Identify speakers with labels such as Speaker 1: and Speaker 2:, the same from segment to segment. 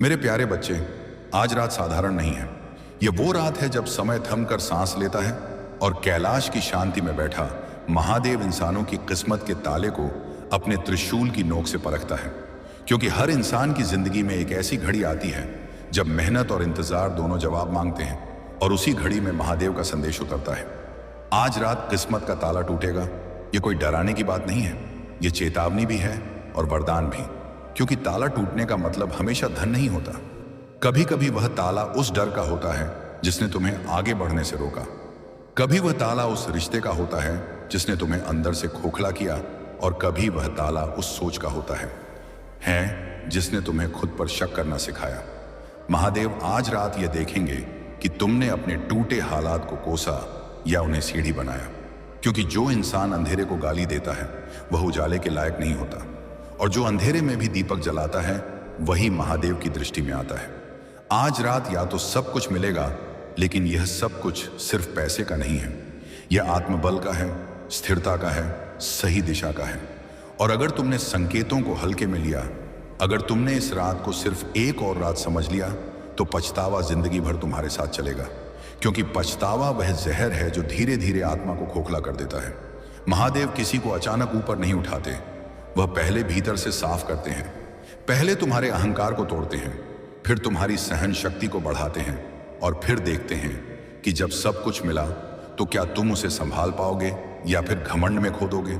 Speaker 1: मेरे प्यारे बच्चे, आज रात साधारण नहीं है। ये वो रात है जब समय थमकर सांस लेता है और कैलाश की शांति में बैठा महादेव इंसानों की किस्मत के ताले को अपने त्रिशूल की नोक से परखता है। क्योंकि हर इंसान की जिंदगी में एक ऐसी घड़ी आती है जब मेहनत और इंतजार दोनों जवाब मांगते हैं, और उसी घड़ी में महादेव का संदेश उतरता है। आज रात किस्मत का ताला टूटेगा। ये कोई डराने की बात नहीं है, ये चेतावनी भी है और वरदान भी। क्योंकि ताला टूटने का मतलब हमेशा धन नहीं होता। कभी कभी वह ताला उस डर का होता है जिसने तुम्हें आगे बढ़ने से रोका। कभी वह ताला उस रिश्ते का होता है जिसने तुम्हें अंदर से खोखला किया, और कभी वह ताला उस सोच का होता है जिसने तुम्हें खुद पर शक करना सिखाया। महादेव आज रात यह देखेंगे कि तुमने अपने टूटे हालात को कोसा या उन्हें सीढ़ी बनाया। क्योंकि जो इंसान अंधेरे को गाली देता है वह उजाले के लायक नहीं होता, और जो अंधेरे में भी दीपक जलाता है वही महादेव की दृष्टि में आता है। आज रात या तो सब कुछ मिलेगा, लेकिन यह सब कुछ सिर्फ पैसे का नहीं है। यह आत्मबल का है, स्थिरता का है, सही दिशा का है। और अगर तुमने संकेतों को हल्के में लिया, अगर तुमने इस रात को सिर्फ एक और रात समझ लिया, तो पछतावा जिंदगी भर तुम्हारे साथ चलेगा। क्योंकि पछतावा वह जहर है जो धीरे धीरे आत्मा को खोखला कर देता है। महादेव किसी को अचानक ऊपर नहीं उठाते, वह पहले भीतर से साफ करते हैं। पहले तुम्हारे अहंकार को तोड़ते हैं, फिर तुम्हारी सहन शक्ति को बढ़ाते हैं, और फिर देखते हैं कि जब सब कुछ मिला तो क्या तुम उसे संभाल पाओगे या फिर घमंड में खो दोगे।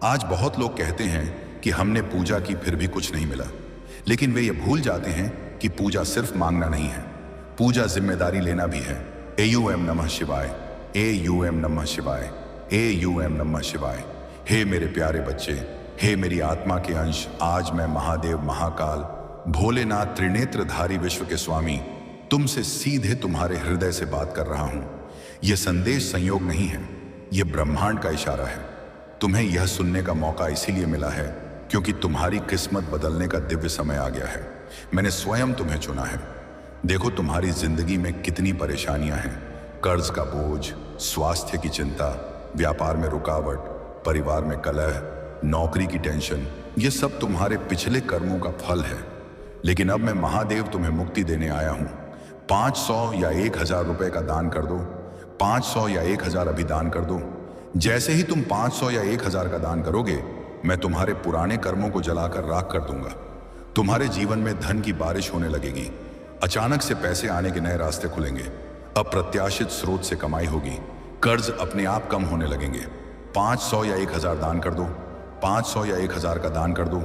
Speaker 1: आज बहुत लोग कहते हैं कि हमने पूजा की फिर भी कुछ नहीं मिला, लेकिन वे ये भूल जाते हैं कि पूजा सिर्फ मांगना नहीं है, पूजा जिम्मेदारी लेना भी है। AUM नमः शिवाय, AUM नमः शिवाय, AUM नमः शिवाय। हे मेरे प्यारे बच्चे, हे मेरी आत्मा के अंश, आज मैं महादेव महाकाल भोलेनाथ त्रिनेत्रधारी विश्व के स्वामी तुमसे सीधे तुम्हारे हृदय से बात कर रहा हूं। यह संदेश संयोग नहीं है, यह ब्रह्मांड का इशारा है। तुम्हें यह सुनने का मौका इसीलिए मिला है क्योंकि तुम्हारी किस्मत बदलने का दिव्य समय आ गया है। मैंने स्वयं तुम्हें चुना है। देखो तुम्हारी जिंदगी में कितनी परेशानियां हैं। कर्ज का बोझ, स्वास्थ्य की चिंता, व्यापार में रुकावट, परिवार में कलह, नौकरी की टेंशन, ये सब तुम्हारे पिछले कर्मों का फल है। लेकिन अब मैं महादेव तुम्हें मुक्ति देने आया हूं। 500 या 1000 रुपए का दान कर दो। 500 या 1000 अभी दान कर दो। जैसे ही तुम 500 या 1000 का दान करोगे, मैं तुम्हारे पुराने कर्मों को जलाकर राख कर दूंगा। तुम्हारे जीवन में धन की बारिश होने लगेगी। अचानक से पैसे आने के नए रास्ते खुलेंगे। अप्रत्याशित स्रोत से कमाई होगी। कर्ज अपने आप कम होने लगेंगे। 500 या 1000 दान कर दो। 500 या 1000 का दान कर दो।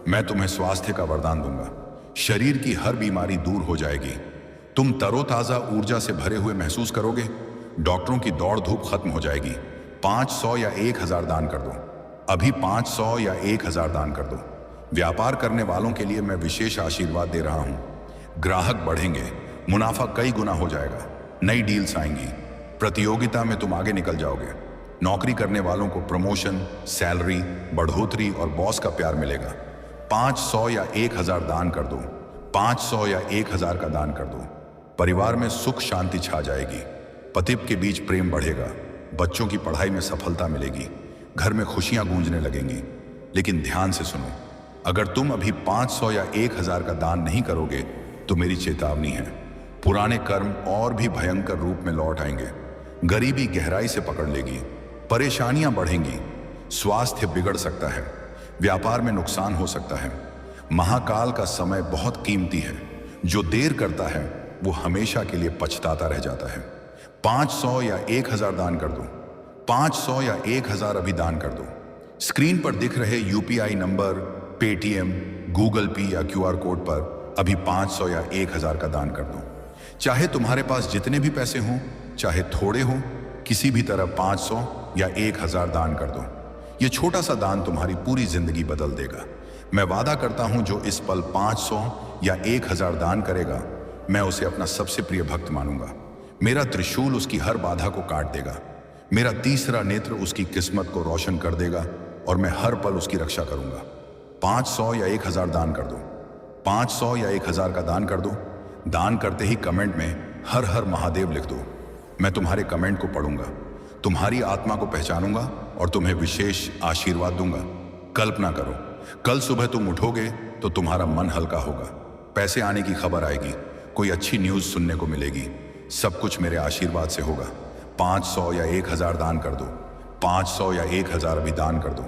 Speaker 1: मैं तुम्हें स्वास्थ्य का वरदान दूंगा। शरीर की हर बीमारी दूर हो जाएगी। तुम तरोताजा ऊर्जा से भरे हुए महसूस करोगे। डॉक्टरों की दौड़ धूप खत्म हो जाएगी। 500 या 1000 दान कर दो। अभी 500 या 1000 दान कर दो। व्यापार करने वालों के लिए मैं विशेष आशीर्वाद दे रहा हूं। ग्राहक बढ़ेंगे, मुनाफा कई गुना हो जाएगा, नई डील्स आएंगी, प्रतियोगिता में तुम आगे निकल जाओगे। नौकरी करने वालों को प्रमोशन, सैलरी, बढ़ोतरी और बॉस का प्यार मिलेगा। 500 या 1000 दान कर दो। 500 या 1000 का दान कर दो। परिवार में सुख शांति छा जाएगी। पति के बीच प्रेम बढ़ेगा। बच्चों की पढ़ाई में सफलता मिलेगी। घर में खुशियां गूंजने लगेंगी। लेकिन ध्यान से सुनो, अगर तुम अभी 500 या 1000 का दान नहीं करोगे तो मेरी चेतावनी है, पुराने कर्म और भी भयंकर रूप में लौट आएंगे। गरीबी गहराई से पकड़ लेगी। परेशानियां बढ़ेंगी। स्वास्थ्य बिगड़ सकता है। व्यापार में नुकसान हो सकता है। महाकाल का समय बहुत कीमती है। जो देर करता है वो हमेशा के लिए पछताता रह जाता है। 500 या 1000 दान कर दो। 500 या 1000 अभी दान कर दो। स्क्रीन पर दिख रहे UPI नंबर, पेटीएम, गूगल पे या QR कोड पर अभी 500 या 1000 का दान कर दो। चाहे तुम्हारे पास जितने भी पैसे हों, चाहे थोड़े हों, किसी भी तरह 500 या 1000 दान कर दो। ये छोटा सा दान तुम्हारी पूरी जिंदगी बदल देगा। मैं वादा करता हूं, जो इस पल 500 या 1000 दान करेगा, मैं उसे अपना सबसे प्रिय भक्त मानूंगा। मेरा त्रिशूल उसकी हर बाधा को काट देगा। मेरा तीसरा नेत्र उसकी किस्मत को रोशन कर देगा, और मैं हर पल उसकी रक्षा करूंगा। 500 या 1000 दान कर दो। 500 या 1000 का दान कर दो। दान करते ही कमेंट में हर हर महादेव लिख दो। मैं तुम्हारे कमेंट को पढ़ूंगा, तुम्हारी आत्मा को पहचानूंगा और तुम्हें विशेष आशीर्वाद दूंगा। कल्पना करो, कल सुबह तुम उठोगे तो तुम्हारा मन हल्का होगा, पैसे आने की खबर आएगी, कोई अच्छी न्यूज़ सुनने को मिलेगी, सब कुछ मेरे आशीर्वाद से होगा। 500 या 1000 दान कर दो, 500 या 1000 अभी दान कर दो।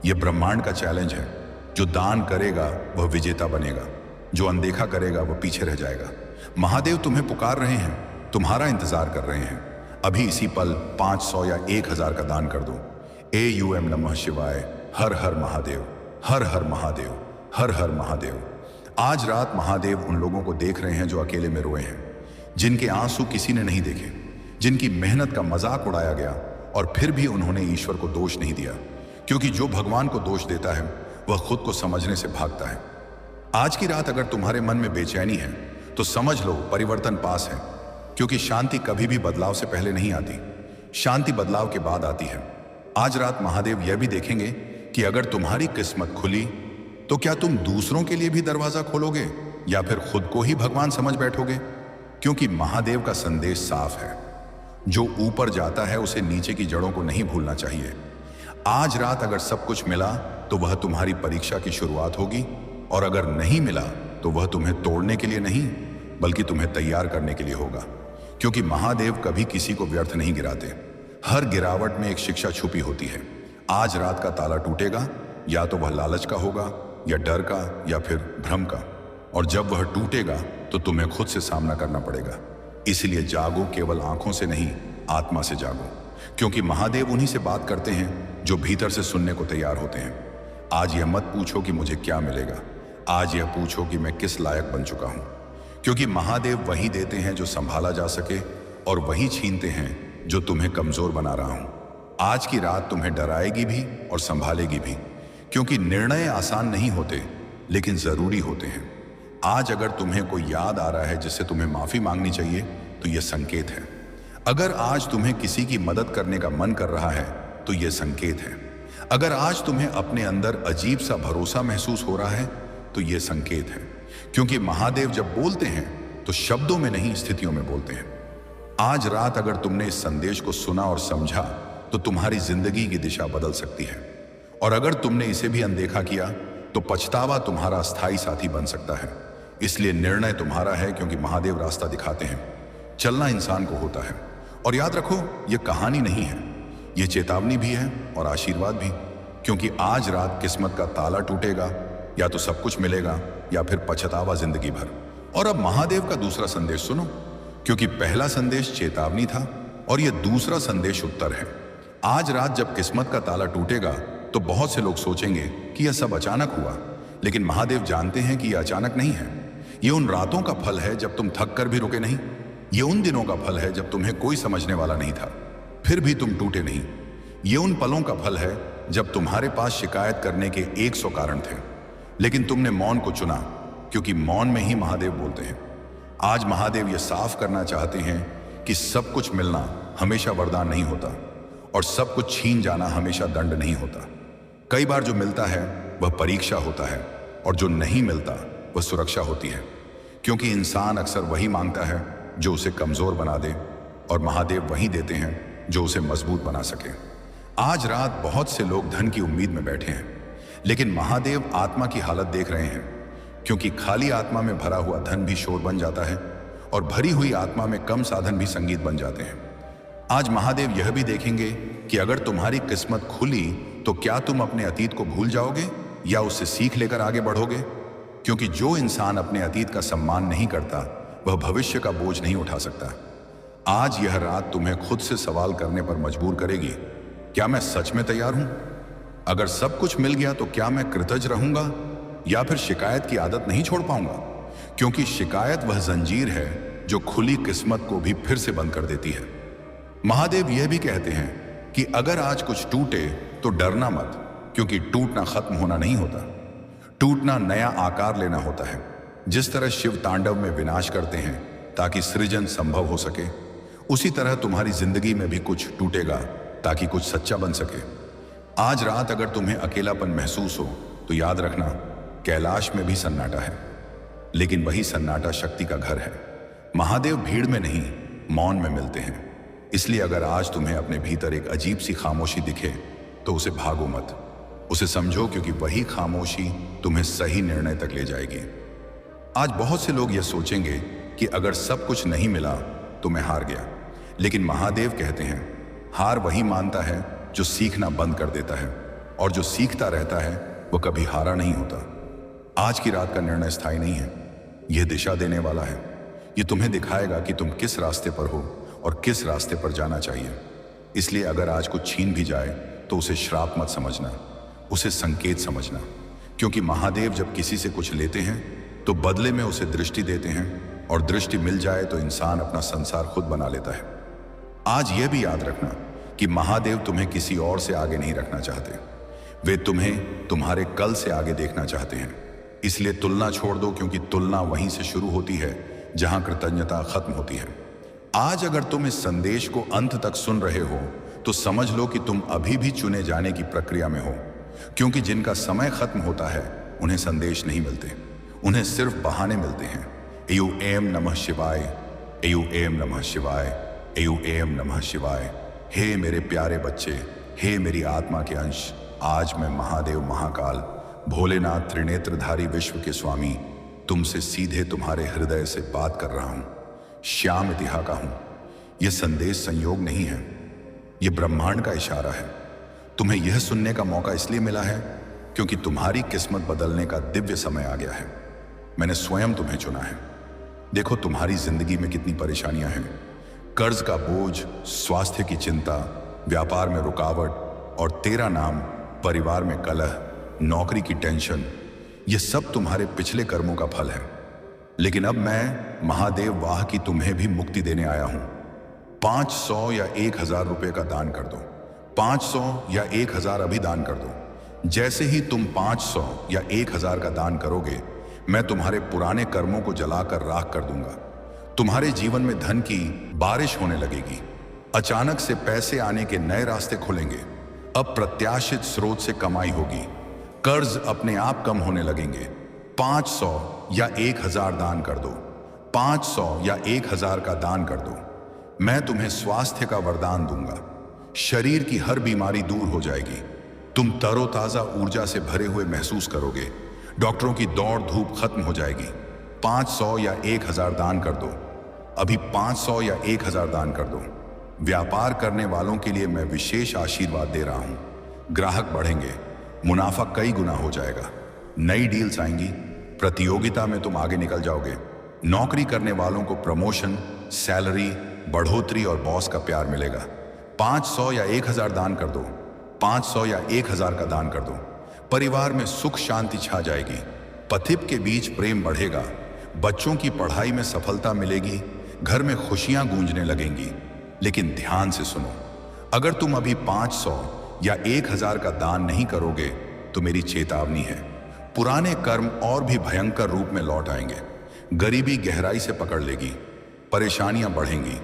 Speaker 1: ये ब्रह्मांड का चैलेंज है। जो दान करेगा वह विजेता बनेगा, जो अनदेखा करेगा वह पीछे रह जाएगा। महादेव तुम्हें पुकार रहे हैं, तुम्हारा इंतजार कर रहे हैं। अभी इसी पल 500 या 1000 का दान कर दो। AUM नमः शिवाय, हर हर महादेव, हर हर महादेव, हर हर महादेव। आज रात महादेव उन लोगों को देख रहे हैं जो अकेले में रोए हैं, जिनके आंसू किसी ने नहीं देखे, जिनकी मेहनत का मजाक उड़ाया गया और फिर भी उन्होंने ईश्वर को दोष नहीं दिया, क्योंकि जो भगवान को दोष देता है वह खुद को समझने से भागता है। आज की रात अगर तुम्हारे मन में बेचैनी है तो समझ लो परिवर्तन पास है, क्योंकि शांति कभी भी बदलाव से पहले नहीं आती, शांति बदलाव के बाद आती है। आज रात महादेव यह भी देखेंगे कि अगर तुम्हारी किस्मत खुली तो क्या तुम दूसरों के लिए भी दरवाजा खोलोगे या फिर खुद को ही भगवान समझ बैठोगे? क्योंकि महादेव का संदेश साफ है, जो ऊपर जाता है उसे नीचे की जड़ों को नहीं भूलना चाहिए। आज रात अगर सब कुछ मिला तो वह तुम्हारी परीक्षा की शुरुआत होगी, और अगर नहीं मिला तो वह तुम्हें तोड़ने के लिए नहीं बल्कि तुम्हें तैयार करने के लिए होगा, क्योंकि महादेव कभी किसी को व्यर्थ नहीं गिराते। हर गिरावट में एक शिक्षा छुपी होती है। आज रात का ताला टूटेगा, या तो वह लालच का होगा, या डर का, या फिर भ्रम का, और जब वह टूटेगा तो तुम्हें खुद से सामना करना पड़ेगा। इसलिए जागो, केवल आंखों से नहीं, आत्मा से जागो, क्योंकि महादेव उन्हीं से बात करते हैं जो भीतर से सुनने को तैयार होते हैं। आज यह मत पूछो कि मुझे क्या मिलेगा, आज यह पूछो कि मैं किस लायक बन चुका हूं, क्योंकि महादेव वही देते हैं जो संभाला जा सके, और वही छीनते हैं जो तुम्हें कमजोर बना रहा हूं। आज की रात तुम्हें डराएगी भी और संभालेगी भी, क्योंकि निर्णय आसान नहीं होते लेकिन जरूरी होते हैं। आज अगर तुम्हें कोई याद आ रहा है जिससे तुम्हें माफी मांगनी चाहिए तो यह संकेत है। अगर आज तुम्हें किसी की मदद करने का मन कर रहा है तो यह संकेत है। अगर आज तुम्हें अपने अंदर अजीब सा भरोसा महसूस हो रहा है तो यह संकेत है, क्योंकि महादेव जब बोलते हैं तो शब्दों में नहीं, स्थितियों में बोलते हैं। आज रात अगर तुमने इस संदेश को सुना और समझा तो तुम्हारी जिंदगी की दिशा बदल सकती है, और अगर तुमने इसे भी अनदेखा किया तो पछतावा तुम्हारा स्थायी साथी बन सकता है। इसलिए निर्णय तुम्हारा है, क्योंकि महादेव रास्ता दिखाते हैं। चलना इंसान को होता है, और याद रखो यह कहानी नहीं है, यह चेतावनी भी है और आशीर्वाद भी, क्योंकि आज रात किस्मत का ताला टूटेगा, या तो सब कुछ मिलेगा या फिर पछतावा जिंदगी भर। और अब महादेव का दूसरा संदेश सुनो, क्योंकि पहला संदेश चेतावनी था और यह दूसरा संदेश उत्तर है। आज रात जब किस्मत का ताला टूटेगा तो बहुत से लोग सोचेंगे कि यह सब अचानक हुआ, लेकिन महादेव जानते हैं कि यह अचानक नहीं है। ये उन रातों का फल है जब तुम थक कर भी रुके नहीं। ये उन दिनों का फल है जब तुम्हें कोई समझने वाला नहीं था, फिर भी तुम टूटे नहीं। ये उन पलों का फल है जब तुम्हारे पास शिकायत करने के 100 कारण थे, लेकिन तुमने मौन को चुना, क्योंकि मौन में ही महादेव बोलते हैं। आज महादेव ये साफ करना चाहते हैं कि सब कुछ मिलना हमेशा वरदान नहीं होता, और सब कुछ छीन जाना हमेशा दंड नहीं होता। कई बार जो मिलता है वह परीक्षा होता है, और जो नहीं मिलता वह सुरक्षा होती है, क्योंकि इंसान अक्सर वही मांगता है जो उसे कमजोर बना दे, और महादेव वही देते हैं जो उसे मजबूत बना सके। आज रात बहुत से लोग धन की उम्मीद में बैठे हैं, लेकिन महादेव आत्मा की हालत देख रहे हैं, क्योंकि खाली आत्मा में भरा हुआ धन भी शोर बन जाता है, और भरी हुई आत्मा में कम साधन भी संगीत बन जाते हैं। आज महादेव यह भी देखेंगे कि अगर तुम्हारी किस्मत खुली तो क्या तुम अपने अतीत को भूल जाओगे या उससे सीख लेकर आगे बढ़ोगे, क्योंकि जो इंसान अपने अतीत का सम्मान नहीं करता वह भविष्य का बोझ नहीं उठा सकता। आज यह रात तुम्हें खुद से सवाल करने पर मजबूर करेगी, क्या मैं सच में तैयार हूं? अगर सब कुछ मिल गया तो क्या मैं कृतज्ञ रहूंगा, या फिर शिकायत की आदत नहीं छोड़ पाऊंगा? क्योंकि शिकायत वह जंजीर है जो खुली किस्मत को भी फिर से बंद कर देती है। महादेव यह भी कहते हैं कि अगर आज कुछ टूटे तो डरना मत, क्योंकि टूटना खत्म होना नहीं होता, टूटना नया आकार लेना होता है। जिस तरह शिव तांडव में विनाश करते हैं ताकि सृजन संभव हो सके, उसी तरह तुम्हारी जिंदगी में भी कुछ टूटेगा ताकि कुछ सच्चा बन सके। आज रात अगर तुम्हें अकेलापन महसूस हो तो याद रखना, कैलाश में भी सन्नाटा है, लेकिन वही सन्नाटा शक्ति का घर है। महादेव भीड़ में नहीं, मौन में मिलते हैं। इसलिए अगर आज तुम्हें अपने भीतर एक अजीब सी खामोशी दिखे तो उसे भागो मत, उसे समझो, क्योंकि वही खामोशी तुम्हें सही निर्णय तक ले जाएगी। आज बहुत से लोग ये सोचेंगे कि अगर सब कुछ नहीं मिला तो मैं हार गया, लेकिन महादेव कहते हैं हार वही मानता है जो सीखना बंद कर देता है, और जो सीखता रहता है वो कभी हारा नहीं होता। आज की रात का निर्णय स्थायी नहीं है, यह दिशा देने वाला है। ये तुम्हें दिखाएगा कि तुम किस रास्ते पर हो और किस रास्ते पर जाना चाहिए। इसलिए अगर आज कुछ छीन भी जाए तो उसे श्राप मत समझना, उसे संकेत समझना, क्योंकि महादेव जब किसी से कुछ लेते हैं तो बदले में उसे दृष्टि देते हैं, और दृष्टि मिल जाए तो इंसान अपना संसार खुद बना लेता है। आज यह भी याद रखना कि महादेव तुम्हें किसी और से आगे नहीं रखना चाहते, वे तुम्हें तुम्हारे कल से आगे देखना चाहते हैं। इसलिए तुलना छोड़ दो, क्योंकि तुलना वहीं से शुरू होती है जहां कृतज्ञता खत्म होती है। आज अगर तुम इस संदेश को अंत तक सुन रहे हो तो समझ लो कि तुम अभी भी चुने जाने की प्रक्रिया में हो, क्योंकि जिनका समय खत्म होता है उन्हें संदेश नहीं मिलते, उन्हें सिर्फ बहाने मिलते हैं। एयू एम नमः शिवाय, एयू एम नमः शिवाय, एयू एम नमः शिवाय। हे मेरे प्यारे बच्चे, हे मेरी आत्मा के अंश, आज मैं महादेव महाकाल भोलेनाथ त्रिनेत्रधारी विश्व के स्वामी तुमसे सीधे तुम्हारे हृदय से बात कर रहा हूं। श्याम इतिहा का हूं। यह संदेश संयोग नहीं है, यह ब्रह्मांड का इशारा है। तुम्हें यह सुनने का मौका इसलिए मिला है क्योंकि तुम्हारी किस्मत बदलने का दिव्य समय आ गया है। मैंने स्वयं तुम्हें चुना है। देखो तुम्हारी जिंदगी में कितनी परेशानियां हैं, कर्ज का बोझ, स्वास्थ्य की चिंता, व्यापार में रुकावट और तेरा नाम, परिवार में कलह, नौकरी की टेंशन, यह सब तुम्हारे पिछले कर्मों का फल है। लेकिन अब मैं महादेव वाह की तुम्हें भी मुक्ति देने आया हूं। 500 या 1000 रुपए का दान कर दो, 500 या 1000 अभी दान कर दो। जैसे ही तुम 500 या 1000 का दान करोगे, मैं तुम्हारे पुराने कर्मों को जलाकर राख कर दूंगा। तुम्हारे जीवन में धन की बारिश होने लगेगी, अचानक से पैसे आने के नए रास्ते खुलेंगे, अप्रत्याशित स्रोत से कमाई होगी, कर्ज अपने आप कम होने लगेंगे। 500 या 1000 दान कर दो, 500 या 1000 का दान कर दो। मैं तुम्हें स्वास्थ्य का वरदान दूंगा, शरीर की हर बीमारी दूर हो जाएगी, तुम तरोताजा ऊर्जा से भरे हुए महसूस करोगे, डॉक्टरों की दौड़ धूप खत्म हो जाएगी। 500 या 1000 दान कर दो, अभी 500 या 1000 दान कर दो। व्यापार करने वालों के लिए मैं विशेष आशीर्वाद दे रहा हूं। ग्राहक बढ़ेंगे, मुनाफा कई गुना हो जाएगा, नई डील्स आएंगी, प्रतियोगिता में तुम आगे निकल जाओगे। नौकरी करने वालों को प्रमोशन, सैलरी, बढ़ोतरी और बॉस का प्यार मिलेगा। 500 या 1000 दान कर दो, 500 या 1000 का दान कर दो। परिवार में सुख शांति छा जाएगी, पथिप के बीच प्रेम बढ़ेगा, बच्चों की पढ़ाई में सफलता मिलेगी, घर में खुशियां गूंजने लगेंगी। लेकिन ध्यान से सुनो, अगर तुम अभी 500 या 1000 का दान नहीं करोगे तो मेरी चेतावनी है, पुराने कर्म और भी भयंकर रूप में लौट आएंगे। गरीबी गहराई से पकड़ लेगी, परेशानियां बढ़ेंगी,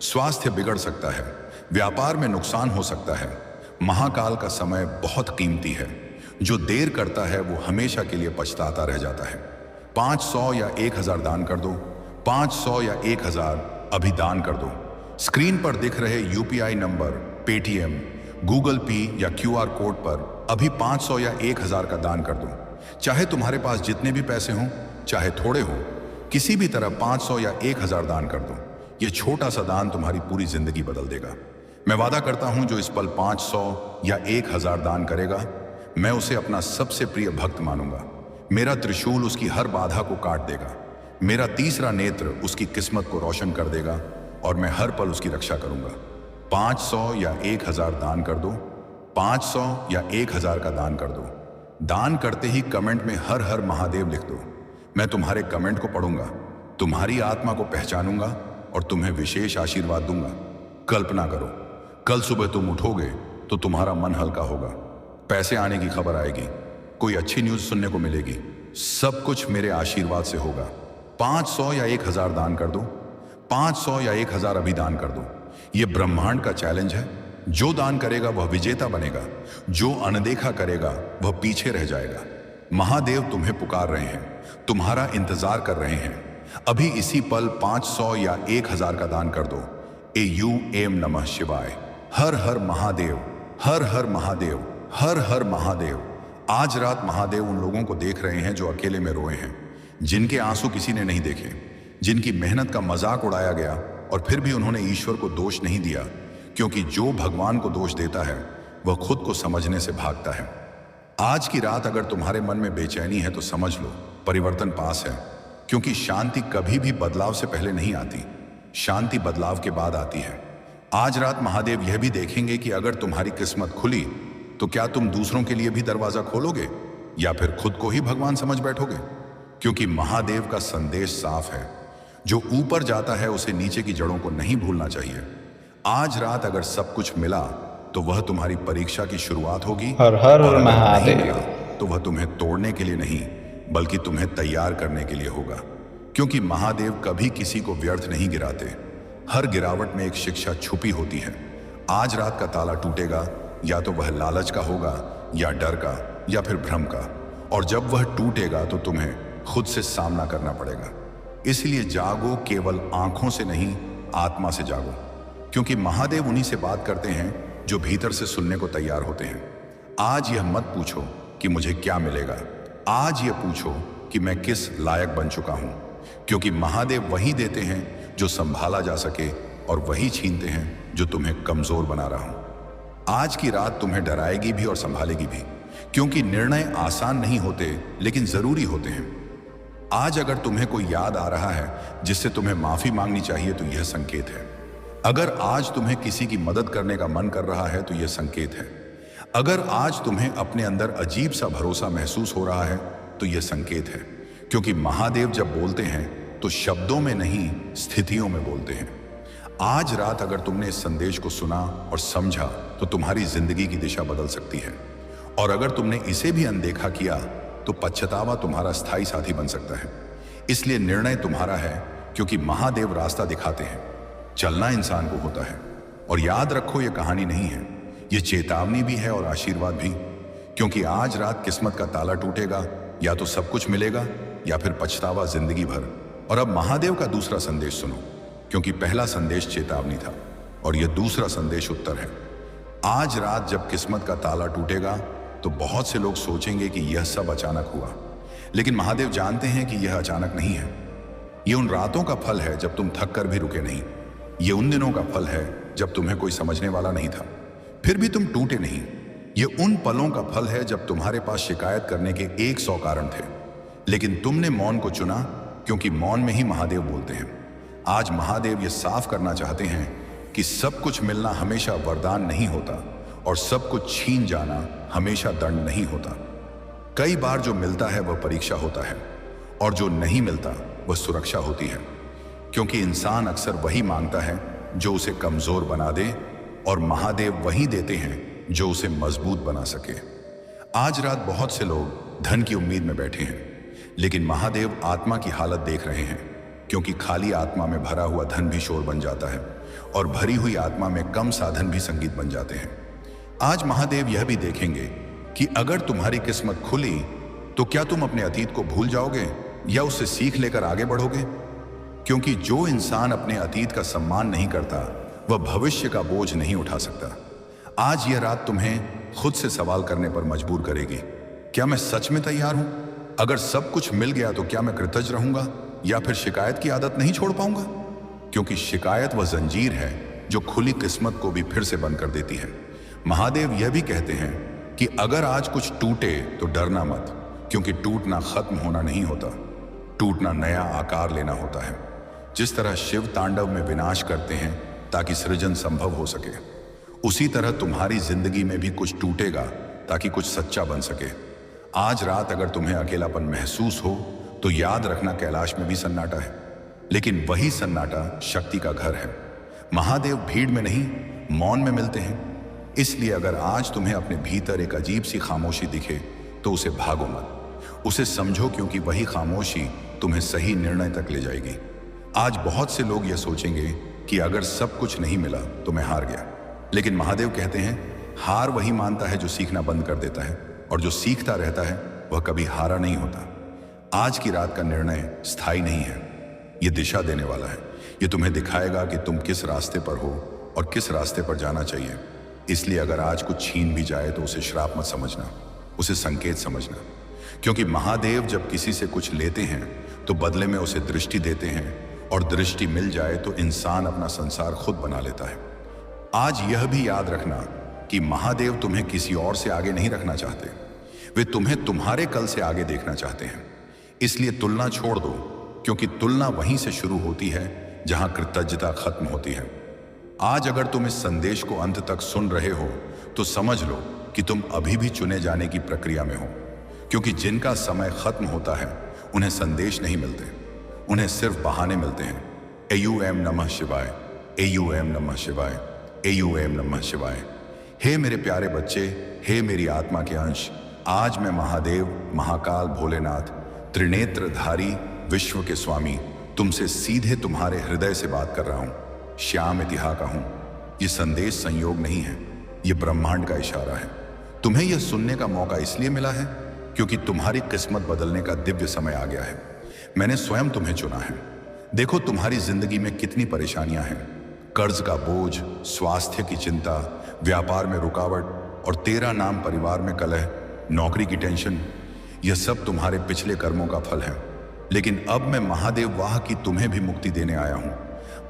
Speaker 1: स्वास्थ्य बिगड़ सकता है, व्यापार में नुकसान हो सकता है। महाकाल का समय बहुत कीमती है, जो देर करता है वो हमेशा के लिए पछताता रह जाता है। 500 या 1000 दान कर दो, 500 या 1000 अभी दान कर दो। स्क्रीन पर दिख रहे यूपीआई नंबर, पेटीएम, गूगल पे या क्यूआर कोड पर अभी 500 या 1000 का दान कर दो। चाहे तुम्हारे पास जितने भी पैसे हों, चाहे थोड़े हो, किसी भी तरह 500 या 1000 दान कर दो। ये छोटा सा दान तुम्हारी पूरी जिंदगी बदल देगा। मैं वादा करता हूं, जो इस पल 500 या 1000 दान करेगा, मैं उसे अपना सबसे प्रिय भक्त मानूंगा। मेरा त्रिशूल उसकी हर बाधा को काट देगा, मेरा तीसरा नेत्र उसकी किस्मत को रोशन कर देगा, और मैं हर पल उसकी रक्षा करूंगा। 500 या 1000 दान कर दो, 500 या 1000 का दान कर दो। दान करते ही कमेंट में हर हर महादेव लिख दो। मैं तुम्हारे कमेंट को पढ़ूंगा, तुम्हारी आत्मा को पहचानूंगा और तुम्हें विशेष आशीर्वाद दूंगा। कल्पना करो, कल सुबह तुम उठोगे तो तुम्हारा मन हल्का होगा, पैसे आने की खबर आएगी, कोई अच्छी न्यूज सुनने को मिलेगी। सब कुछ मेरे आशीर्वाद से होगा। 500 या 1000 दान कर दो, 500 या 1000 अभी दान कर दो। यह ब्रह्मांड का चैलेंज है, जो दान करेगा वह विजेता बनेगा, जो अनदेखा करेगा वह पीछे रह जाएगा। महादेव तुम्हें पुकार रहे हैं, तुम्हारा इंतजार कर रहे हैं। अभी इसी पल 500 या 1000 का दान कर दो। एयू नमः शिवाय। हर हर महादेव, हर हर महादेव, हर हर महादेव। आज रात महादेव उन लोगों को देख रहे हैं जो अकेले में रोए हैं, जिनके आंसू किसी ने नहीं देखे, जिनकी मेहनत का मजाक उड़ाया गया और फिर भी उन्होंने ईश्वर को दोष नहीं दिया, क्योंकि जो भगवान को दोष देता है वह खुद को समझने से भागता है। आज की रात अगर तुम्हारे मन में बेचैनी है तो समझ लो परिवर्तन पास है, क्योंकि शांति कभी भी बदलाव से पहले नहीं आती, शांति बदलाव के बाद आती है। आज रात महादेव यह भी देखेंगे कि अगर तुम्हारी किस्मत खुली तो क्या तुम दूसरों के लिए भी दरवाजा खोलोगे या फिर खुद को ही भगवान समझ बैठोगे। क्योंकि महादेव का संदेश साफ है, जो ऊपर जाता है उसे नीचे की जड़ों को नहीं भूलना चाहिए। आज रात अगर सब कुछ मिला तो वह तुम्हारी परीक्षा की शुरुआत होगी,
Speaker 2: हर हर
Speaker 1: और अगर
Speaker 2: महादेव।
Speaker 1: नहीं मिला तो वह तुम्हें तोड़ने के लिए नहीं बल्कि तुम्हें तैयार करने के लिए होगा। क्योंकि महादेव कभी किसी को व्यर्थ नहीं गिराते, हर गिरावट में एक शिक्षा छुपी होती है। आज रात का ताला टूटेगा, या तो वह लालच का होगा या डर का या फिर भ्रम का, और जब वह टूटेगा तो तुम्हें खुद से सामना करना पड़ेगा। इसलिए जागो, केवल आंखों से नहीं आत्मा से जागो, क्योंकि महादेव उन्हीं से बात करते हैं जो भीतर से सुनने को तैयार होते हैं। आज यह मत पूछो कि मुझे क्या मिलेगा, आज यह पूछो कि मैं किस लायक बन चुका हूं, क्योंकि महादेव वही देते हैं जो संभाला जा सके और वही छीनते हैं जो तुम्हें कमजोर बना रहा हूं। आज की रात तुम्हें डराएगी भी और संभालेगी भी, क्योंकि निर्णय आसान नहीं होते लेकिन जरूरी होते हैं। आज अगर तुम्हें कोई याद आ रहा है जिससे तुम्हें माफी मांगनी चाहिए तो यह संकेत है। अगर आज तुम्हें किसी की मदद करने का मन कर रहा है तो यह संकेत है। अगर आज तुम्हें अपने अंदर अजीब सा भरोसा महसूस हो रहा है तो यह संकेत है, क्योंकि महादेव जब बोलते हैं तो शब्दों में नहीं स्थितियों में बोलते हैं। आज रात अगर तुमने इस संदेश को सुना और समझा तो तुम्हारी जिंदगी की दिशा बदल सकती है, और अगर तुमने इसे भी अनदेखा किया तो पछतावा तुम्हारा स्थायी साथी बन सकता है। इसलिए निर्णय तुम्हारा है, क्योंकि महादेव रास्ता दिखाते हैं, चलना इंसान को होता है। और याद रखो, यह कहानी नहीं है, यह चेतावनी भी है और आशीर्वाद भी, क्योंकि आज रात किस्मत का ताला टूटेगा, या तो सब कुछ मिलेगा या फिर पछतावा जिंदगी भर। और अब महादेव का दूसरा संदेश सुनो, क्योंकि पहला संदेश चेतावनी था और यह दूसरा संदेश उत्तर है। आज रात जब किस्मत का ताला टूटेगा तो बहुत से लोग सोचेंगे कि यह सब अचानक हुआ, लेकिन महादेव जानते हैं कि यह अचानक नहीं है। यह उन रातों का फल है जब तुम थक कर भी रुके नहीं, ये उन दिनों का फल है जब तुम्हें कोई समझने वाला नहीं था फिर भी तुम टूटे नहीं। ये उन पलों का फल है जब तुम्हारे पास शिकायत करने के 100 कारण थे, लेकिन तुमने मौन को चुना, क्योंकि मौन में ही महादेव बोलते हैं। आज महादेव ये साफ करना चाहते हैं कि सब कुछ मिलना हमेशा वरदान नहीं होता और सब कुछ छीन जाना हमेशा दंड नहीं होता। कई बार जो मिलता है वह परीक्षा होता है, और जो नहीं मिलता वह सुरक्षा होती है, क्योंकि इंसान अक्सर वही मांगता है जो उसे कमजोर बना दे, और महादेव वही देते हैं जो उसे मजबूत बना सके। आज रात बहुत से लोग धन की उम्मीद में बैठे हैं, लेकिन महादेव आत्मा की हालत देख रहे हैं, क्योंकि खाली आत्मा में भरा हुआ धन भी शोर बन जाता है और भरी हुई आत्मा में कम साधन भी संगीत बन जाते हैं। आज महादेव यह भी देखेंगे कि अगर तुम्हारी किस्मत खुली तो क्या तुम अपने अतीत को भूल जाओगे या उससे सीख लेकर आगे बढ़ोगे, क्योंकि जो इंसान अपने अतीत का सम्मान नहीं करता वह भविष्य का बोझ नहीं उठा सकता। आज यह रात तुम्हें खुद से सवाल करने पर मजबूर करेगी, क्या मैं सच में तैयार हूं? अगर सब कुछ मिल गया तो क्या मैं कृतज्ञ रहूंगा या फिर शिकायत की आदत नहीं छोड़ पाऊंगा? क्योंकि शिकायत वह जंजीर है जो खुली किस्मत को भी फिर से बंद कर देती है। महादेव यह भी कहते हैं कि अगर आज कुछ टूटे तो डरना मत, क्योंकि टूटना खत्म होना नहीं होता, टूटना नया आकार लेना होता है। जिस तरह शिव तांडव में विनाश करते हैं ताकि सृजन संभव हो सके, उसी तरह तुम्हारी जिंदगी में भी कुछ टूटेगा ताकि कुछ सच्चा बन सके। आज रात अगर तुम्हें अकेलापन महसूस हो तो याद रखना, कैलाश में भी सन्नाटा है, लेकिन वही सन्नाटा शक्ति का घर है। महादेव भीड़ में नहीं, मौन में मिलते हैं। इसलिए अगर आज तुम्हें अपने भीतर एक अजीब सी खामोशी दिखे तो उसे भागो मत, उसे समझो, क्योंकि वही खामोशी तुम्हें सही निर्णय तक ले जाएगी। आज बहुत से लोग यह सोचेंगे कि अगर सब कुछ नहीं मिला तो मैं हार गया, लेकिन महादेव कहते हैं हार वही मानता है जो सीखना बंद कर देता है, और जो सीखता रहता है वह कभी हारा नहीं होता। आज की रात का निर्णय स्थायी नहीं है, यह दिशा देने वाला है। यह तुम्हें दिखाएगा कि तुम किस रास्ते पर हो और किस रास्ते पर जाना चाहिए। इसलिए अगर आज कुछ छीन भी जाए तो उसे श्राप मत समझना, उसे संकेत समझना, क्योंकि महादेव जब किसी से कुछ लेते हैं तो बदले में उसे दृष्टि देते हैं, और दृष्टि मिल जाए तो इंसान अपना संसार खुद बना लेता है। आज यह भी याद रखना कि महादेव तुम्हें किसी और से आगे नहीं रखना चाहते, वे तुम्हें तुम्हारे कल से आगे देखना चाहते हैं। इसलिए तुलना छोड़ दो, क्योंकि तुलना वहीं से शुरू होती है जहां कृतज्ञता खत्म होती है। आज अगर तुम इस संदेश को अंत तक सुन रहे हो तो समझ लो कि तुम अभी भी चुने जाने की प्रक्रिया में हो, क्योंकि जिनका समय खत्म होता है उन्हें संदेश नहीं मिलते, उन्हें सिर्फ बहाने मिलते हैं। AUM नमः शिवाय, AUM नमः शिवाय, AUM नमः शिवाय। हे मेरे प्यारे बच्चे, हे मेरी आत्मा के अंश, आज मैं महादेव, महाकाल, भोलेनाथ, त्रिनेत्रधारी, विश्व के स्वामी तुमसे सीधे तुम्हारे हृदय से बात कर रहा हूं। श्याम इतिहा का हूं। यह संदेश संयोग नहीं है, यह ब्रह्मांड का इशारा है। तुम्हें यह सुनने का मौका इसलिए मिला है क्योंकि तुम्हारी किस्मत बदलने का दिव्य समय आ गया है। मैंने स्वयं तुम्हें चुना है। देखो तुम्हारी जिंदगी में कितनी परेशानियां हैं, कर्ज का बोझ, स्वास्थ्य की चिंता, व्यापार में रुकावट और तेरा नाम परिवार में कलह, नौकरी की टेंशन। यह सब तुम्हारे पिछले कर्मों का फल है। लेकिन अब मैं महादेव वाह की तुम्हें भी मुक्ति देने आया हूं।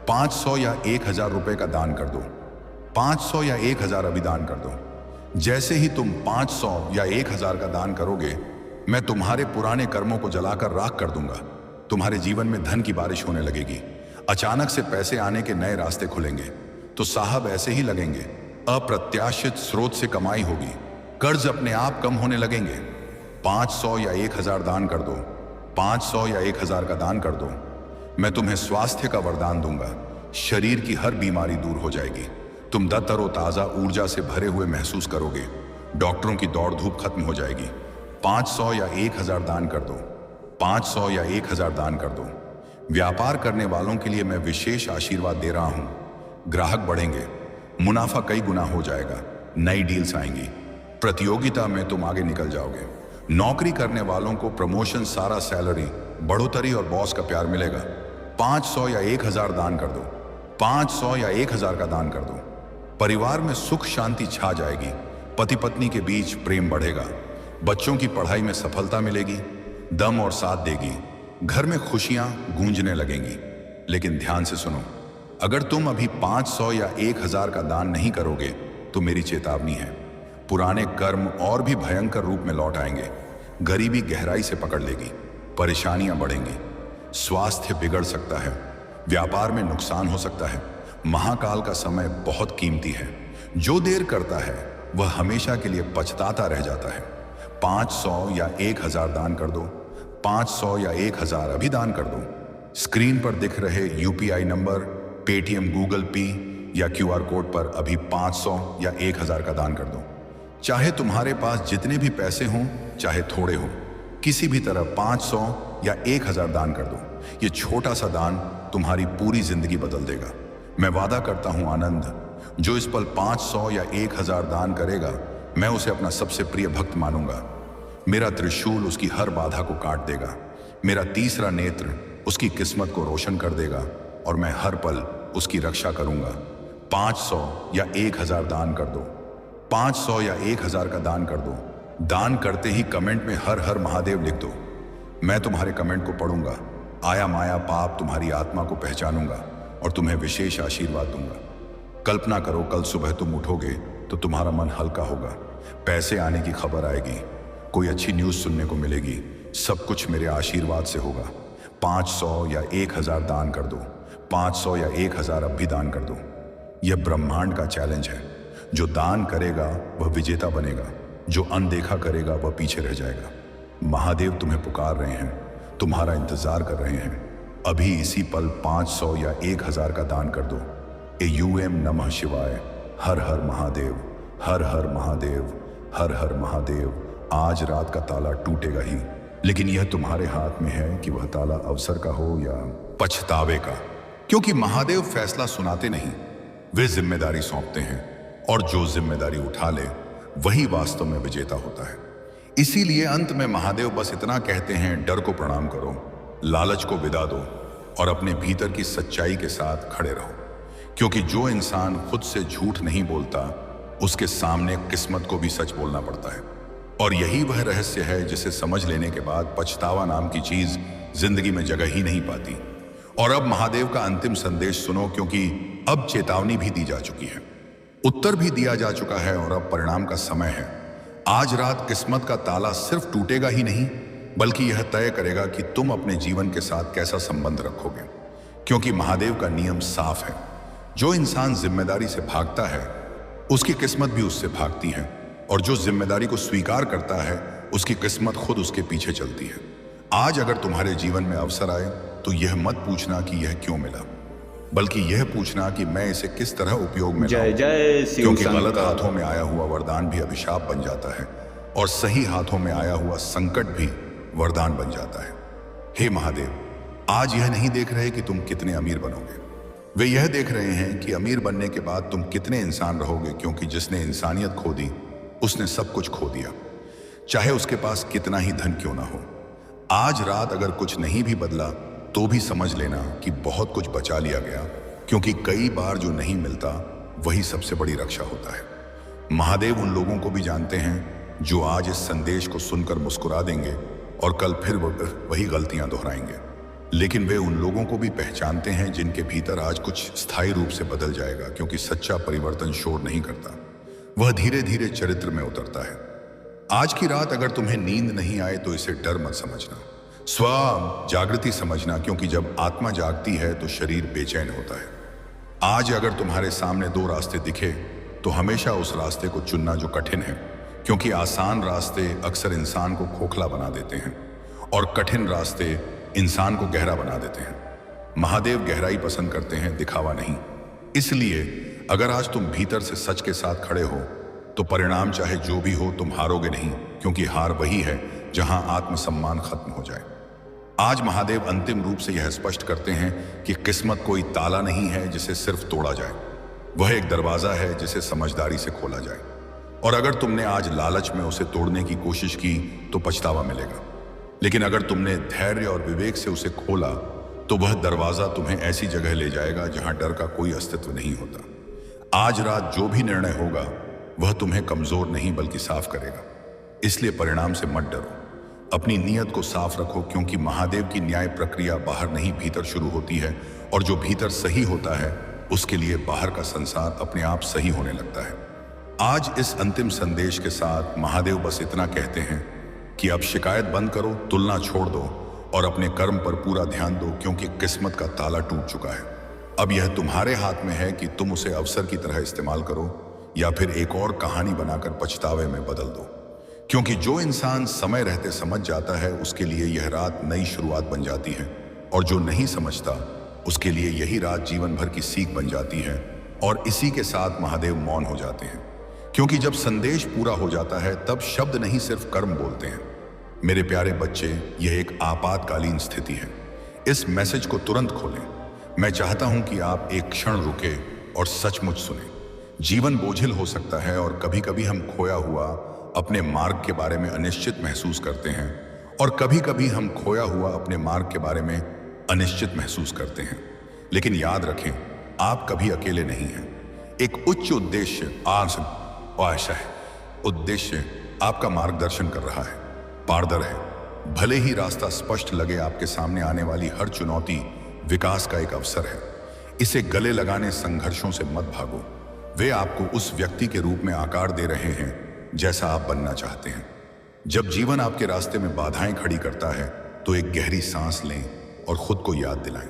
Speaker 1: 500 या 1000 रुपए का दान कर दो। 500 या 1000 अभी दान कर दो। जैसे ही तुम 500 या 1000 का दान करोगे, मैं तुम्हारे पुराने कर्मों को जलाकर राख कर दूंगा। तुम्हारे जीवन में धन की बारिश होने लगेगी। अचानक से पैसे आने के नए रास्ते खुलेंगे तो साहब ऐसे ही लगेंगे। अप्रत्याशित स्रोत से कमाई होगी। कर्ज अपने आप कम होने लगेंगे। 500 या 1000 दान कर दो। 500 या 1000 का दान कर दो। मैं तुम्हें स्वास्थ्य का वरदान दूंगा। शरीर की हर बीमारी दूर हो जाएगी। तुम तरोताजा ऊर्जा से भरे हुए महसूस करोगे। डॉक्टरों की दौड़ धूप खत्म हो जाएगी। 500 या 1000 दान कर दो। 500 या 1000 दान कर दो। व्यापार करने वालों के लिए मैं विशेष आशीर्वाद दे रहा हूं। ग्राहक बढ़ेंगे, मुनाफा कई गुना हो जाएगा, नई डील्स आएंगी, प्रतियोगिता में तुम आगे निकल जाओगे। नौकरी करने वालों को प्रमोशन, सारा सैलरी, बढ़ोतरी और बॉस का प्यार मिलेगा। 500 या 1000 दान कर दो। 500 या 1000 का दान कर दो। परिवार में सुख शांति छा जाएगी। पति पत्नी के बीच प्रेम बढ़ेगा। बच्चों की पढ़ाई में सफलता मिलेगी, दम और साथ देगी। घर में खुशियां गूंजने लगेंगी। लेकिन ध्यान से सुनो, अगर तुम अभी 500 या 1000 का दान नहीं करोगे तो मेरी चेतावनी है, पुराने कर्म और भी भयंकर रूप में लौट आएंगे। गरीबी गहराई से पकड़ लेगी, परेशानियां बढ़ेंगी, स्वास्थ्य बिगड़ सकता है, व्यापार में नुकसान हो सकता है। महाकाल का समय बहुत कीमती है। जो देर करता है वह हमेशा के लिए पछताता रह जाता है। 500 या 1000 दान कर दो। 500 या 1000 अभी दान कर दो। स्क्रीन पर दिख रहे UPI नंबर, पेटीएम, गूगल पे या QR कोड पर अभी 500 या 1000 का दान कर दो। चाहे तुम्हारे पास जितने भी पैसे हों, चाहे थोड़े हों, किसी भी तरह 500 या 1000 दान कर दो। ये छोटा सा दान तुम्हारी पूरी जिंदगी बदल देगा। मैं वादा करता हूं आनंद, जो इस पल 500 या 1000 दान करेगा, मैं उसे अपना सबसे प्रिय भक्त मानूंगा। मेरा त्रिशूल उसकी हर बाधा को काट देगा। मेरा तीसरा नेत्र उसकी किस्मत को रोशन कर देगा और मैं हर पल उसकी रक्षा करूंगा। 500 या 1000 दान कर दो। 500 या 1000 का दान कर दो। दान करते ही कमेंट में हर हर महादेव लिख दो। मैं तुम्हारे कमेंट को पढ़ूंगा। आया माया पाप तुम्हारी आत्मा को पहचानूंगा और तुम्हें विशेष आशीर्वाद दूंगा। कल्पना करो, कल सुबह तुम उठोगे तो तुम्हारा मन हल्का होगा। पैसे आने की खबर आएगी, कोई अच्छी न्यूज़ सुनने को मिलेगी। सब कुछ मेरे आशीर्वाद से होगा। 500 या 1000 दान कर दो। 500 या 1000 अब भी दान कर दो। यह ब्रह्मांड का चैलेंज है। जो दान करेगा वह विजेता बनेगा, जो अनदेखा करेगा वह पीछे रह जाएगा। महादेव तुम्हें पुकार रहे हैं, तुम्हारा इंतजार कर रहे हैं। अभी इसी पल 500 या 1000 का दान कर दो। AUM नमः शिवाय। हर हर महादेव, हर हर महादेव, हर हर महादेव। आज रात का ताला टूटेगा ही, लेकिन यह तुम्हारे हाथ में है कि वह ताला अवसर का हो या पछतावे का। क्योंकि महादेव फैसला सुनाते नहीं, वे जिम्मेदारी सौंपते हैं, और जो जिम्मेदारी उठा ले वही वास्तव में विजेता होता है। इसीलिए अंत में महादेव बस इतना कहते हैं, डर को प्रणाम करो, लालच को विदा दो और अपने भीतर की सच्चाई के साथ खड़े रहो। क्योंकि जो इंसान खुद से झूठ नहीं बोलता, उसके सामने किस्मत को भी सच बोलना पड़ता है। और यही वह रहस्य है जिसे समझ लेने के बाद पछतावा नाम की चीज जिंदगी में जगह ही नहीं पाती। और अब महादेव का अंतिम संदेश सुनो, क्योंकि अब चेतावनी भी दी जा चुकी है, उत्तर भी दिया जा चुका है और अब परिणाम का समय है। आज रात किस्मत का ताला सिर्फ टूटेगा ही नहीं, बल्कि यह तय करेगा कि तुम अपने जीवन के साथ कैसा संबंध रखोगे। क्योंकि महादेव का नियम साफ है, जो इंसान जिम्मेदारी से भागता है उसकी किस्मत भी उससे भागती है, और जो जिम्मेदारी को स्वीकार करता है उसकी किस्मत खुद उसके पीछे चलती है। आज अगर तुम्हारे जीवन में अवसर आए तो यह मत पूछना कि यह क्यों मिला, बल्कि यह पूछना कि मैं इसे किस तरह उपयोग में लाऊं। क्योंकि गलत हाथों में आया हुआ वरदान भी अभिशाप बन जाता है, और सही हाथों में आया हुआ संकट भी वरदान बन जाता है। हे महादेव, आज यह नहीं देख रहे कि तुम कितने अमीर बनोगे, वे यह देख रहे हैं कि अमीर बनने के बाद तुम कितने इंसान रहोगे। क्योंकि जिसने इंसानियत खो दी उसने सब कुछ खो दिया, चाहे उसके पास कितना ही धन क्यों ना हो। आज रात अगर कुछ नहीं भी बदला तो भी समझ लेना कि बहुत कुछ बचा लिया गया, क्योंकि कई बार जो नहीं मिलता वही सबसे बड़ी रक्षा होता है। महादेव उन लोगों को भी जानते हैं जो आज इस संदेश को सुनकर मुस्कुरा देंगे और कल फिर वही गलतियां दोहराएंगे, लेकिन वे उन लोगों को भी पहचानते हैं जिनके भीतर आज कुछ स्थायी रूप से बदल जाएगा। क्योंकि सच्चा परिवर्तन शोर नहीं करता, वह धीरे धीरे चरित्र में उतरता है। आज की रात अगर तुम्हें नींद नहीं आए तो इसे डर मत समझना, स्व जागृति समझना, क्योंकि जब आत्मा जागती है तो शरीर बेचैन होता है। आज अगर तुम्हारे सामने दो रास्ते दिखे तो हमेशा उस रास्ते को चुनना जो कठिन है, क्योंकि आसान रास्ते अक्सर इंसान को खोखला बना देते हैं और कठिन रास्ते इंसान को गहरा बना देते हैं। महादेव गहराई पसंद करते हैं, दिखावा नहीं। इसलिए अगर आज तुम भीतर से सच के साथ खड़े हो तो परिणाम चाहे जो भी हो तुम हारोगे नहीं, क्योंकि हार वही है जहां आत्मसम्मान खत्म हो जाए। आज महादेव अंतिम रूप से यह स्पष्ट करते हैं कि किस्मत कोई ताला नहीं है जिसे सिर्फ तोड़ा जाए, वह एक दरवाजा है जिसे समझदारी से खोला जाए। और अगर तुमने आज लालच में उसे तोड़ने की कोशिश की तो पछतावा मिलेगा, लेकिन अगर तुमने धैर्य और विवेक से उसे खोला तो वह दरवाजा तुम्हें ऐसी जगह ले जाएगा जहां डर का कोई अस्तित्व नहीं होता। आज रात जो भी निर्णय होगा वह तुम्हें कमजोर नहीं बल्कि साफ करेगा। इसलिए परिणाम से मत डरो, अपनी नीयत को साफ रखो, क्योंकि महादेव की न्याय प्रक्रिया बाहर नहीं भीतर शुरू होती है, और जो भीतर सही होता है उसके लिए बाहर का संसार अपने आप सही होने लगता है। आज इस अंतिम संदेश के साथ महादेव बस इतना कहते हैं कि अब शिकायत बंद करो, तुलना छोड़ दो और अपने कर्म पर पूरा ध्यान दो, क्योंकि किस्मत का ताला टूट चुका है। अब यह तुम्हारे हाथ में है कि तुम उसे अवसर की तरह इस्तेमाल करो या फिर एक और कहानी बनाकर पछतावे में बदल दो। क्योंकि जो इंसान समय रहते समझ जाता है उसके लिए यह रात नई शुरुआत बन जाती है, और जो नहीं समझता उसके लिए यही रात जीवन भर की सीख बन जाती है। और इसी के साथ महादेव मौन हो जाते हैं, क्योंकि जब संदेश पूरा हो जाता है तब शब्द नहीं सिर्फ कर्म बोलते हैं। मेरे प्यारे बच्चे, यह एक आपातकालीन स्थिति है, इस मैसेज को तुरंत खोलें। मैं चाहता हूं कि आप एक क्षण रुके और सचमुच सुने। जीवन बोझिल हो सकता है और कभी कभी हम खोया हुआ अपने मार्ग के बारे में अनिश्चित महसूस करते हैं, और कभी कभी हम खोया हुआ अपने मार्ग के बारे में अनिश्चित महसूस करते हैं। लेकिन याद रखें, आप कभी अकेले नहीं हैं। एक उच्च उद्देश्य आशा है, उद्देश्य आपका मार्गदर्शन कर रहा है, पारदर है। भले ही रास्ता स्पष्ट लगे, आपके सामने आने वाली हर चुनौती विकास का एक अवसर है। इसे गले लगाने संघर्षों से मत भागो, वे आपको उस व्यक्ति के रूप में आकार दे रहे हैं जैसा आप बनना चाहते हैं। जब जीवन आपके रास्ते में बाधाएं खड़ी करता है तो एक गहरी सांस लें और खुद को याद दिलाएं,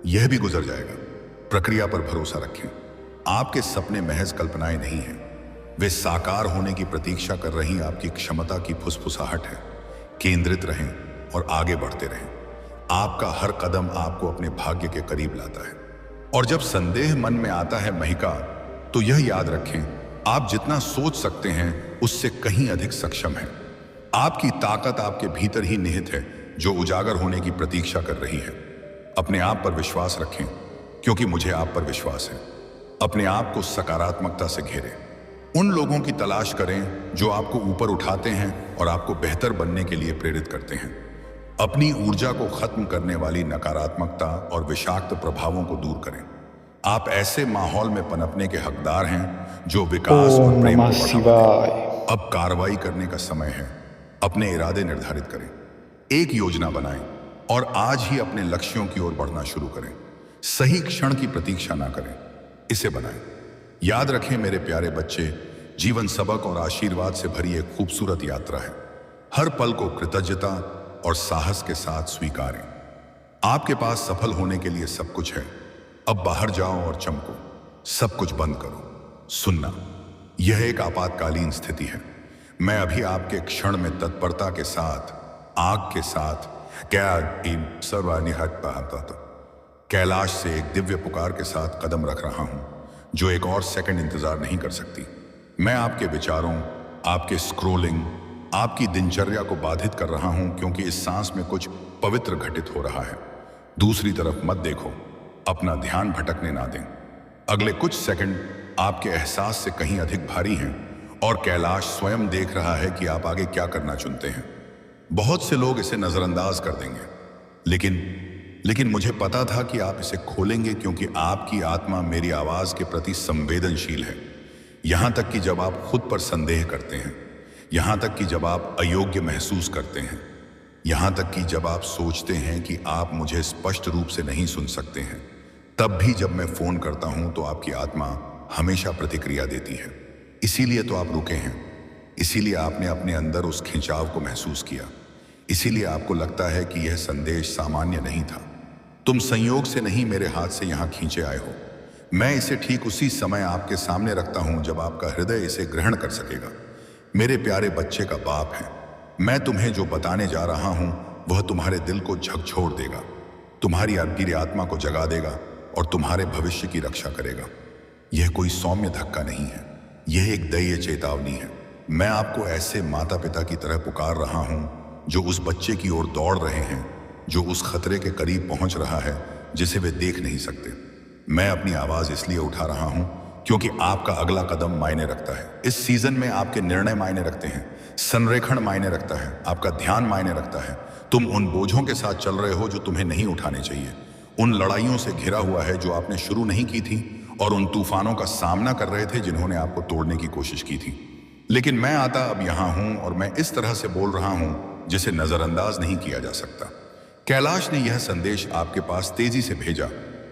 Speaker 1: यह भी गुजर जाएगा। प्रक्रिया पर भरोसा रखें। आपके सपने महज कल्पनाएं नहीं हैं, वे साकार होने की प्रतीक्षा कर रही आपकी क्षमता की फुसफुसाहट है। केंद्रित रहें और आगे बढ़ते रहें। आपका हर कदम आपको अपने भाग्य के करीब लाता है। और जब संदेह मन में आता है महिका, तो यह याद रखें, आप जितना सोच सकते हैं उससे कहीं अधिक सक्षम हैं। आपकी ताकत आपके भीतर ही निहित है, जो उजागर होने की प्रतीक्षा कर रही है। अपने आप पर विश्वास रखें, क्योंकि मुझे आप पर विश्वास है। अपने आप को सकारात्मकता से घेरें। उन लोगों की तलाश करें जो आपको ऊपर उठाते हैं और आपको बेहतर बनने के लिए प्रेरित करते हैं। अपनी ऊर्जा को खत्म करने वाली नकारात्मकता और विषाक्त प्रभावों को दूर करें। आप ऐसे माहौल में पनपने के हकदार हैं जो विकास और प्रेम को बढ़ावा दे। अब कार्रवाई करने का समय है। अपने इरादे निर्धारित करें, एक योजना बनाएं और आज ही अपने लक्ष्यों की ओर बढ़ना शुरू करें। सही क्षण की प्रतीक्षा ना करें, इसे बनाएं। याद रखें मेरे प्यारे बच्चे, जीवन सबक और आशीर्वाद से भरी एक खूबसूरत यात्रा है। हर पल को कृतज्ञता और साहस के साथ स्वीकारें। आपके पास सफल होने के लिए सब कुछ है। अब बाहर जाओ और चमको। सब कुछ बंद करो। सुनना, यह एक आपातकालीन स्थिति है। मैं अभी आपके क्षण में तत्परता के साथ, आग के साथ कैलाश से एक दिव्य पुकार के साथ कदम रख रहा हूं, जो एक और सेकंड इंतजार नहीं कर सकती। मैं आपके विचारों, आपके स्क्रोलिंग, आपकी दिनचर्या को बाधित कर रहा हूं, क्योंकि इस सांस में कुछ पवित्र घटित हो रहा है। दूसरी तरफ मत देखो, अपना ध्यान भटकने ना दें। अगले कुछ सेकंड आपके एहसास से कहीं अधिक भारी हैं, और कैलाश स्वयं देख रहा है कि आप आगे क्या करना चुनते हैं। बहुत से लोग इसे नजरअंदाज कर देंगे, लेकिन मुझे पता था कि आप इसे खोलेंगे, क्योंकि आपकी आत्मा मेरी आवाज के प्रति संवेदनशील है। यहां तक कि जब आप खुद पर संदेह करते हैं, यहां तक कि जब आप अयोग्य महसूस करते हैं, यहां तक कि जब आप सोचते हैं कि आप मुझे स्पष्ट रूप से नहीं सुन सकते हैं, तब भी जब मैं फोन करता हूं तो आपकी आत्मा हमेशा प्रतिक्रिया देती है। इसीलिए तो आप रुके हैं, इसीलिए आपने अपने अंदर उस खिंचाव को महसूस किया, इसीलिए आपको लगता है कि यह संदेश सामान्य नहीं था। तुम संयोग से नहीं मेरे हाथ से यहां खींचे आए हो। मैं इसे ठीक उसी समय आपके सामने रखता हूं जब आपका हृदय इसे ग्रहण कर सकेगा। मेरे प्यारे बच्चे का बाप है, मैं तुम्हें जो बताने जा रहा हूं वह तुम्हारे दिल को झकझोर देगा, तुम्हारी अधीर आत्मा को जगा देगा और तुम्हारे भविष्य की रक्षा करेगा। यह कोई सौम्य धक्का नहीं है, यह एक दैवीय चेतावनी है। मैं आपको ऐसे माता पिता की तरह पुकार रहा हूं जो उस बच्चे की ओर दौड़ रहे हैं, जो उस खतरे के करीब पहुंच रहा है जिसे वे देख नहीं सकते। मैं अपनी आवाज इसलिए उठा रहा हूं क्योंकि आपका अगला कदम मायने रखता है। इस सीजन में आपके निर्णय मायने रखते हैं, संरेखण मायने रखता है, आपका ध्यान मायने रखता है। तुम उन बोझों के साथ चल रहे हो जो तुम्हें नहीं उठाने चाहिए, उन लड़ाइयों से घिरा हुआ है जो आपने शुरू नहीं की थी, और उन तूफानों का सामना कर रहे थे जिन्होंने आपको तोड़ने की कोशिश की थी। लेकिन मैं आता अब यहां हूं, और मैं इस तरह से बोल रहा हूं जिसे नजरअंदाज नहीं किया जा सकता। कैलाश ने यह संदेश आपके पास तेजी से भेजा,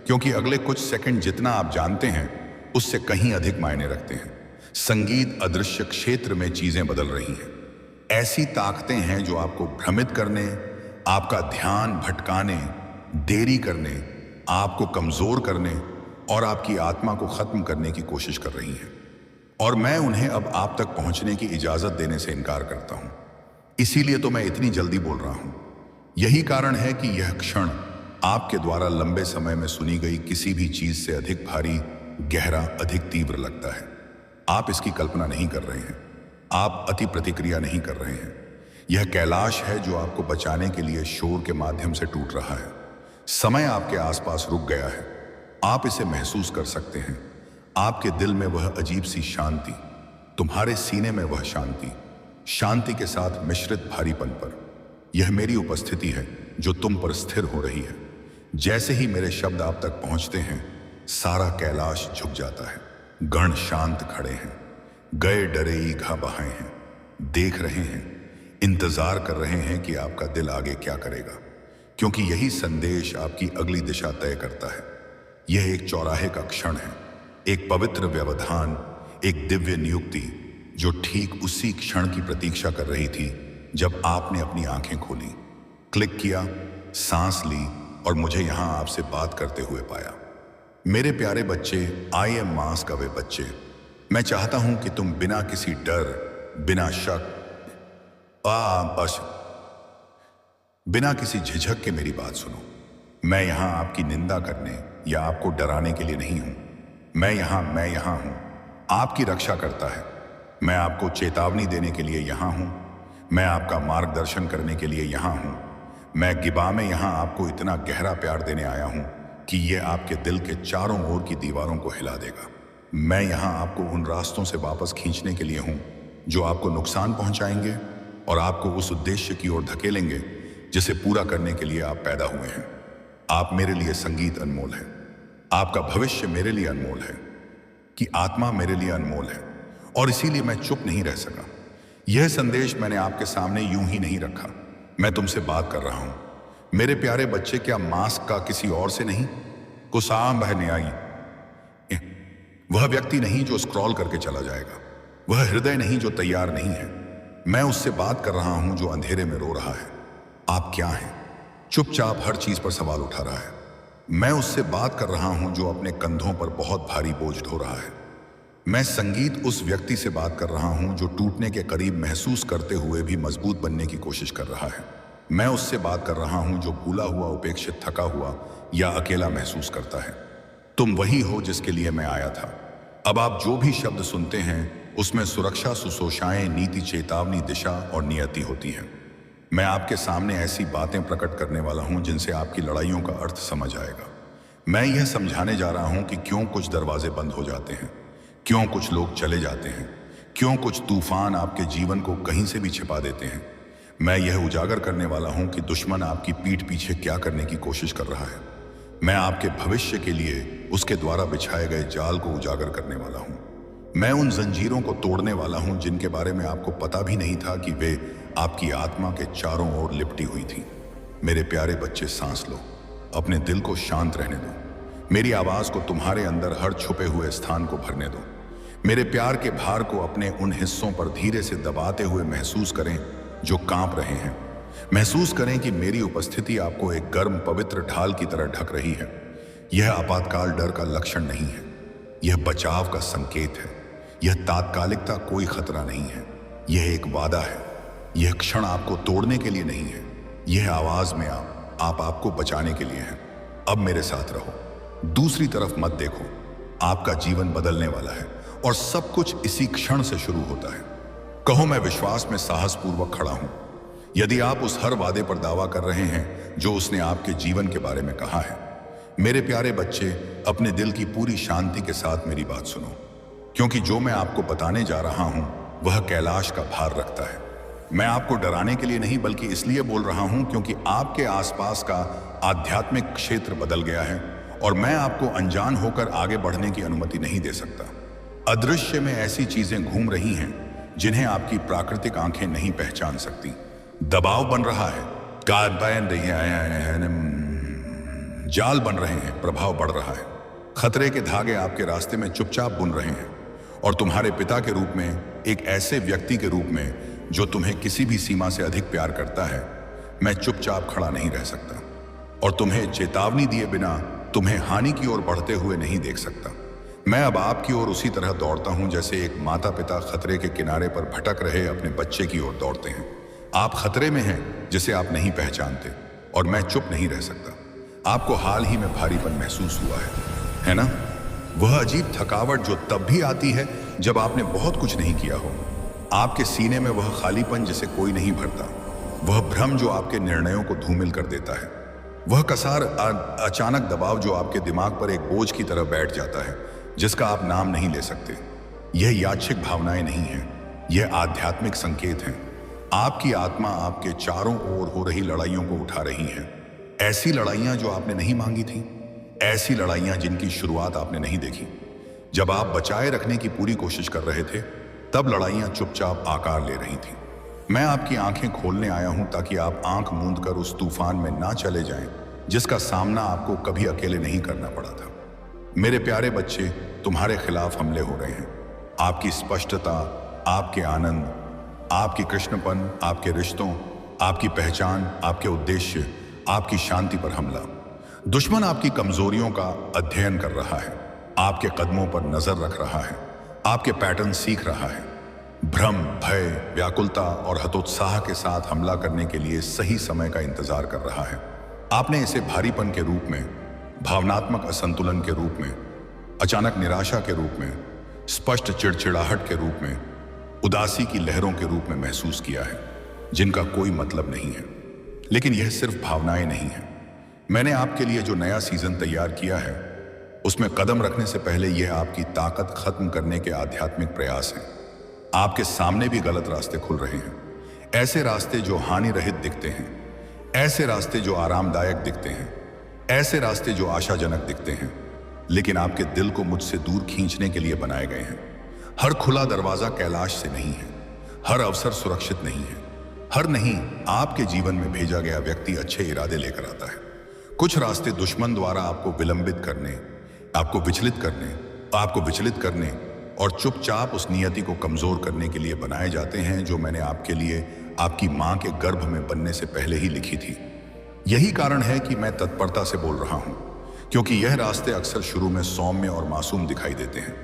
Speaker 1: क्योंकि अगले कुछ सेकंड जितना आप जानते हैं उससे कहीं अधिक मायने रखते हैं। संगीत अदृश्य क्षेत्र में चीजें बदल रही हैं। ऐसी ताकतें हैं जो आपको भ्रमित करने, आपका ध्यान भटकाने, देरी करने, आपको कमजोर करने और आपकी आत्मा को खत्म करने की कोशिश कर रही हैं। और मैं उन्हें अब आप तक पहुंचने की इजाजत देने से इनकार करता हूं। इसीलिए तो मैं इतनी जल्दी बोल रहा हूं। यही कारण है कि यह क्षण आपके द्वारा लंबे समय में सुनी गई किसी भी चीज से अधिक भारी, गहरा, अधिक तीव्र लगता है। आप इसकी कल्पना नहीं कर रहे हैं, आप अति प्रतिक्रिया नहीं कर रहे हैं। यह कैलाश है जो आपको बचाने के लिए शोर के माध्यम से टूट रहा है। समय आपके आसपास रुक गया है, आप इसे महसूस कर सकते हैं। आपके दिल में वह अजीब सी शांति, तुम्हारे सीने में वह शांति, शांति के साथ मिश्रित भारीपन पर। यह मेरी उपस्थिति है जो तुम पर स्थिर हो रही है। जैसे ही मेरे शब्द आप तक पहुंचते हैं, सारा कैलाश झुक जाता है। गण शांत खड़े हैं, गए डरे ईघा बहाए हैं, देख रहे हैं, इंतजार कर रहे हैं कि आपका दिल आगे क्या करेगा, क्योंकि यही संदेश आपकी अगली दिशा तय करता है। यह एक चौराहे का क्षण है, एक पवित्र व्यवधान, एक दिव्य नियुक्ति जो ठीक उसी क्षण की प्रतीक्षा कर रही थी जब आपने अपनी आंखें खोली, क्लिक किया, सांस ली और मुझे यहां आपसे बात करते हुए पाया। मेरे प्यारे बच्चे, आई एम मास का वे बच्चे, मैं चाहता हूं कि तुम बिना किसी डर, बिना शक, बिना किसी झिझक के मेरी बात सुनो। मैं यहां आपकी निंदा करने या आपको डराने के लिए नहीं हूं। मैं यहां हूं, आपकी रक्षा करता है। मैं आपको चेतावनी देने के लिए यहां हूं। मैं आपका मार्गदर्शन करने के लिए यहां हूं। मैं गिबा में यहां आपको इतना गहरा प्यार देने आया हूं कि यह आपके दिल के चारों ओर की दीवारों को हिला देगा। मैं यहां आपको उन रास्तों से वापस खींचने के लिए हूं जो आपको नुकसान पहुंचाएंगे और आपको उस उद्देश्य की ओर धकेलेंगे जिसे पूरा करने के लिए आप पैदा हुए हैं। आप मेरे लिए संगीत अनमोल है, आपका भविष्य मेरे लिए अनमोल है, कि आत्मा मेरे लिए अनमोल है, और इसीलिए मैं चुप नहीं रह सका। यह संदेश मैंने आपके सामने यूं ही नहीं रखा। मैं तुमसे बात कर रहा हूं, मेरे प्यारे बच्चे, क्या मास्क का किसी और से नहीं? कुसाम बहने आई। वह व्यक्ति नहीं जो स्क्रॉल करके चला जाएगा, वह हृदय नहीं जो तैयार नहीं है। मैं उससे बात कर रहा हूं जो अंधेरे में रो रहा है। आप क्या हैं? चुपचाप हर चीज पर सवाल उठा रहा है। मैं उससे बात कर रहा हूं जो अपने कंधों पर बहुत भारी बोझ ढो रहा है। मैं संगीत उस व्यक्ति से बात कर रहा हूं जो टूटने के करीब महसूस करते हुए भी मजबूत बनने की कोशिश कर रहा है। मैं उससे बात कर रहा हूं जो भूला हुआ, उपेक्षित, थका हुआ या अकेला महसूस करता है। तुम वही हो जिसके लिए मैं आया था। अब आप जो भी शब्द सुनते हैं उसमें सुरक्षा, सुसोशाएं, नीति, चेतावनी, दिशा और नियति होती है। मैं आपके सामने ऐसी बातें प्रकट करने वाला हूं जिनसे आपकी लड़ाइयों का अर्थ समझ आएगा। मैं यह समझाने जा रहा हूं कि क्यों कुछ दरवाजे बंद हो जाते हैं, क्यों कुछ लोग चले जाते हैं, क्यों कुछ तूफान आपके जीवन को कहीं से भी छिपा देते हैं। मैं यह उजागर करने वाला हूं कि दुश्मन आपकी पीठ पीछे क्या करने की कोशिश कर रहा है। मैं आपके भविष्य के लिए उसके द्वारा बिछाए गए जाल को उजागर करने वाला हूं। मैं उन जंजीरों को तोड़ने वाला हूं जिनके बारे में आपको पता भी नहीं था कि वे आपकी आत्मा के चारों ओर लिपटी हुई थी। मेरे प्यारे बच्चे, सांस लो, अपने दिल को शांत रहने दो। मेरी आवाज को तुम्हारे अंदर हर छुपे हुए स्थान को भरने दो। मेरे प्यार के भार को अपने उन हिस्सों पर धीरे से दबाते हुए महसूस करें जो कांप रहे हैं। महसूस करें कि मेरी उपस्थिति आपको एक गर्म, पवित्र ढाल की तरह ढक रही है। यह आपातकाल डर का लक्षण नहीं है, यह बचाव का संकेत है। यह तात्कालिकता कोई खतरा नहीं है, यह एक वादा है। यह क्षण आपको तोड़ने के लिए नहीं है, यह आवाज में आप आपको बचाने के लिए है। अब मेरे साथ रहो, दूसरी तरफ मत देखो। आपका जीवन बदलने वाला है और सब कुछ इसी क्षण से शुरू होता है। कहो, मैं विश्वास में साहसपूर्वक खड़ा हूं। यदि आप उस हर वादे पर दावा कर रहे हैं जो उसने आपके जीवन के बारे में कहा है। मेरे प्यारे बच्चे, अपने दिल की पूरी शांति के साथ मेरी बात सुनो, क्योंकि जो मैं आपको बताने जा रहा हूं वह कैलाश का भार रखता है। मैं आपको डराने के लिए नहीं, बल्कि इसलिए बोल रहा हूं क्योंकि आपके आसपास का आध्यात्मिक क्षेत्र बदल गया है और मैं आपको अनजान होकर आगे बढ़ने की अनुमति नहीं दे सकता। अदृश्य में ऐसी चीजें घूम रही हैं जिन्हें आपकी प्राकृतिक आंखें नहीं पहचान सकती। दबाव बन रहा है, जाल बन रहे हैं, प्रभाव बढ़ रहा है। खतरे के धागे आपके रास्ते में चुपचाप बुन रहे हैं और तुम्हारे पिता के रूप में, एक ऐसे व्यक्ति के रूप में जो तुम्हें किसी भी सीमा से अधिक प्यार करता है, मैं चुपचाप खड़ा नहीं रह सकता और तुम्हें चेतावनी दिए बिना तुम्हें हानि की ओर बढ़ते हुए नहीं देख सकता। मैं अब आपकी ओर उसी तरह दौड़ता हूं जैसे एक माता पिता खतरे के किनारे पर भटक रहे अपने बच्चे की ओर दौड़ते हैं। आप खतरे में हैं जिसे आप नहीं पहचानते और मैं चुप नहीं रह सकता। आपको हाल ही में भारीपन महसूस हुआ है ना? वह अजीब थकावट जो तब भी आती है जब आपने बहुत कुछ नहीं किया हो। आपके सीने में वह खालीपन जिसे कोई नहीं भरता, वह भ्रम जो आपके निर्णयों को धूमिल कर देता है, वह कसार, अचानक दबाव जो आपके दिमाग पर एक बोझ की तरह बैठ जाता है जिसका आप नाम नहीं ले सकते। यह यादृच्छिक भावनाएं नहीं हैं, यह आध्यात्मिक संकेत हैं। आपकी आत्मा आपके चारों ओर हो रही लड़ाइयों को उठा रही है। ऐसी लड़ाइयां जो आपने नहीं मांगी थी, ऐसी लड़ाइयां जिनकी शुरुआत आपने नहीं देखी। जब आप बचाए रखने की पूरी कोशिश कर रहे थे, तब लड़ाइयां चुपचाप आकार ले रही थीं। मैं आपकी आंखें खोलने आया हूं ताकि आप आंख मूंद कर उस तूफान में ना चले जाएं जिसका सामना आपको कभी अकेले नहीं करना पड़ा था। मेरे प्यारे बच्चे, तुम्हारे खिलाफ हमले हो रहे हैं। आपकी स्पष्टता, आपके आनंद, आपकी कृष्णपन, आपके रिश्तों, आपकी पहचान, आपके उद्देश्य, आपकी शांति पर हमला। दुश्मन आपकी कमजोरियों का अध्ययन कर रहा है, आपके कदमों पर नजर रख रहा है, आपके पैटर्न सीख रहा है। भ्रम, भय, व्याकुलता और हतोत्साह के साथ हमला करने के लिए सही समय का इंतजार कर रहा है। आपने इसे भारीपन के रूप में, भावनात्मक असंतुलन के रूप में, अचानक निराशा के रूप में, स्पष्ट चिड़चिड़ाहट के रूप में, उदासी की लहरों के रूप में महसूस किया है जिनका कोई मतलब नहीं है। लेकिन यह सिर्फ भावनाएं नहीं हैं। मैंने आपके लिए जो नया सीजन तैयार किया है उसमें कदम रखने से पहले यह आपकी ताकत खत्म करने के आध्यात्मिक प्रयास हैं। आपके सामने भी गलत रास्ते खुल रहे हैं, ऐसे रास्ते जो हानि रहित दिखते हैं, ऐसे रास्ते जो आरामदायक दिखते हैं, ऐसे रास्ते जो आशाजनक दिखते हैं, लेकिन आपके दिल को मुझसे दूर खींचने के लिए बनाए गए हैं। हर खुला दरवाजा कैलाश से नहीं है, हर अवसर सुरक्षित नहीं है, हर नहीं आपके जीवन में भेजा गया व्यक्ति अच्छे इरादे लेकर आता है। कुछ रास्ते दुश्मन द्वारा आपको विलंबित करने, आपको विचलित करने और चुपचाप उस नियति को कमजोर करने के लिए बनाए जाते हैं जो मैंने आपके लिए आपकी मां के गर्भ में बनने से पहले ही लिखी थी। यही कारण है कि मैं तत्परता से बोल रहा हूं, क्योंकि यह रास्ते अक्सर शुरू में सौम्य और मासूम दिखाई देते हैं,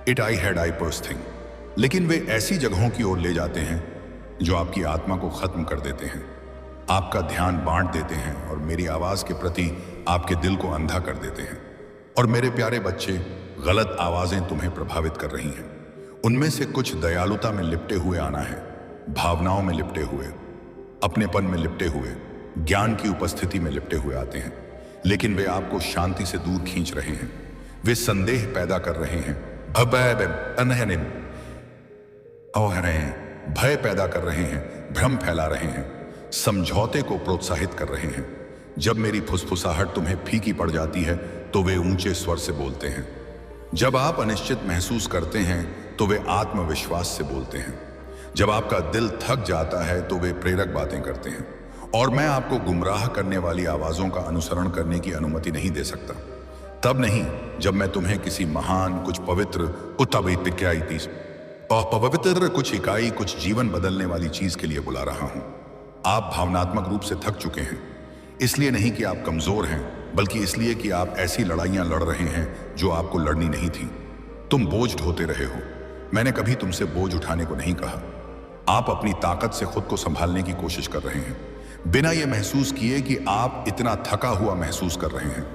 Speaker 1: it I had I purse thing, लेकिन वे ऐसी जगहों की ओर ले जाते हैं जो आपकी आत्मा को खत्म कर देते हैं, आपका ध्यान बांट देते हैं और मेरी आवाज के प्रति आपके दिल को अंधा कर देते हैं। और मेरे प्यारे बच्चे, गलत आवाजें तुम्हें प्रभावित कर रही हैं। उनमें से कुछ दयालुता में लिपटे हुए आना है, भावनाओं में लिपटे हुए, अपनेपन में लिपटे हुए, ज्ञान की उपस्थिति में लिपटे हुए आते हैं, लेकिन वे आपको शांति से दूर खींच रहे हैं। वे संदेह पैदा कर रहे हैं, भय पैदा कर रहे हैं, भ्रम फैला रहे हैं, समझौते को प्रोत्साहित कर रहे हैं। जब मेरी फुसफुसाहट तुम्हें फीकी पड़ जाती है तो वे ऊंचे स्वर से बोलते हैं। जब आप अनिश्चित महसूस करते हैं तो वे आत्मविश्वास से बोलते हैं। जब आपका दिल थक जाता है तो वे प्रेरक बातें करते हैं। और मैं आपको गुमराह करने वाली आवाजों का अनुसरण करने की अनुमति नहीं दे सकता। तब नहीं जब मैं तुम्हें किसी महान, कुछ पवित्र, कुछ इकाई, कुछ जीवन बदलने वाली चीज के लिए बुला रहा हूं। आप भावनात्मक रूप से थक चुके हैं, इसलिए नहीं कि आप कमजोर हैं, बल्कि इसलिए कि आप ऐसी लड़ाइयां लड़ रहे हैं जो आपको लड़नी नहीं थी। तुम बोझ ढोते रहे हो। मैंने कभी तुमसे बोझ उठाने को नहीं कहा। आप अपनी ताकत से खुद को संभालने की कोशिश कर रहे हैं, बिना यह महसूस किए कि आप इतना थका हुआ महसूस कर रहे हैं।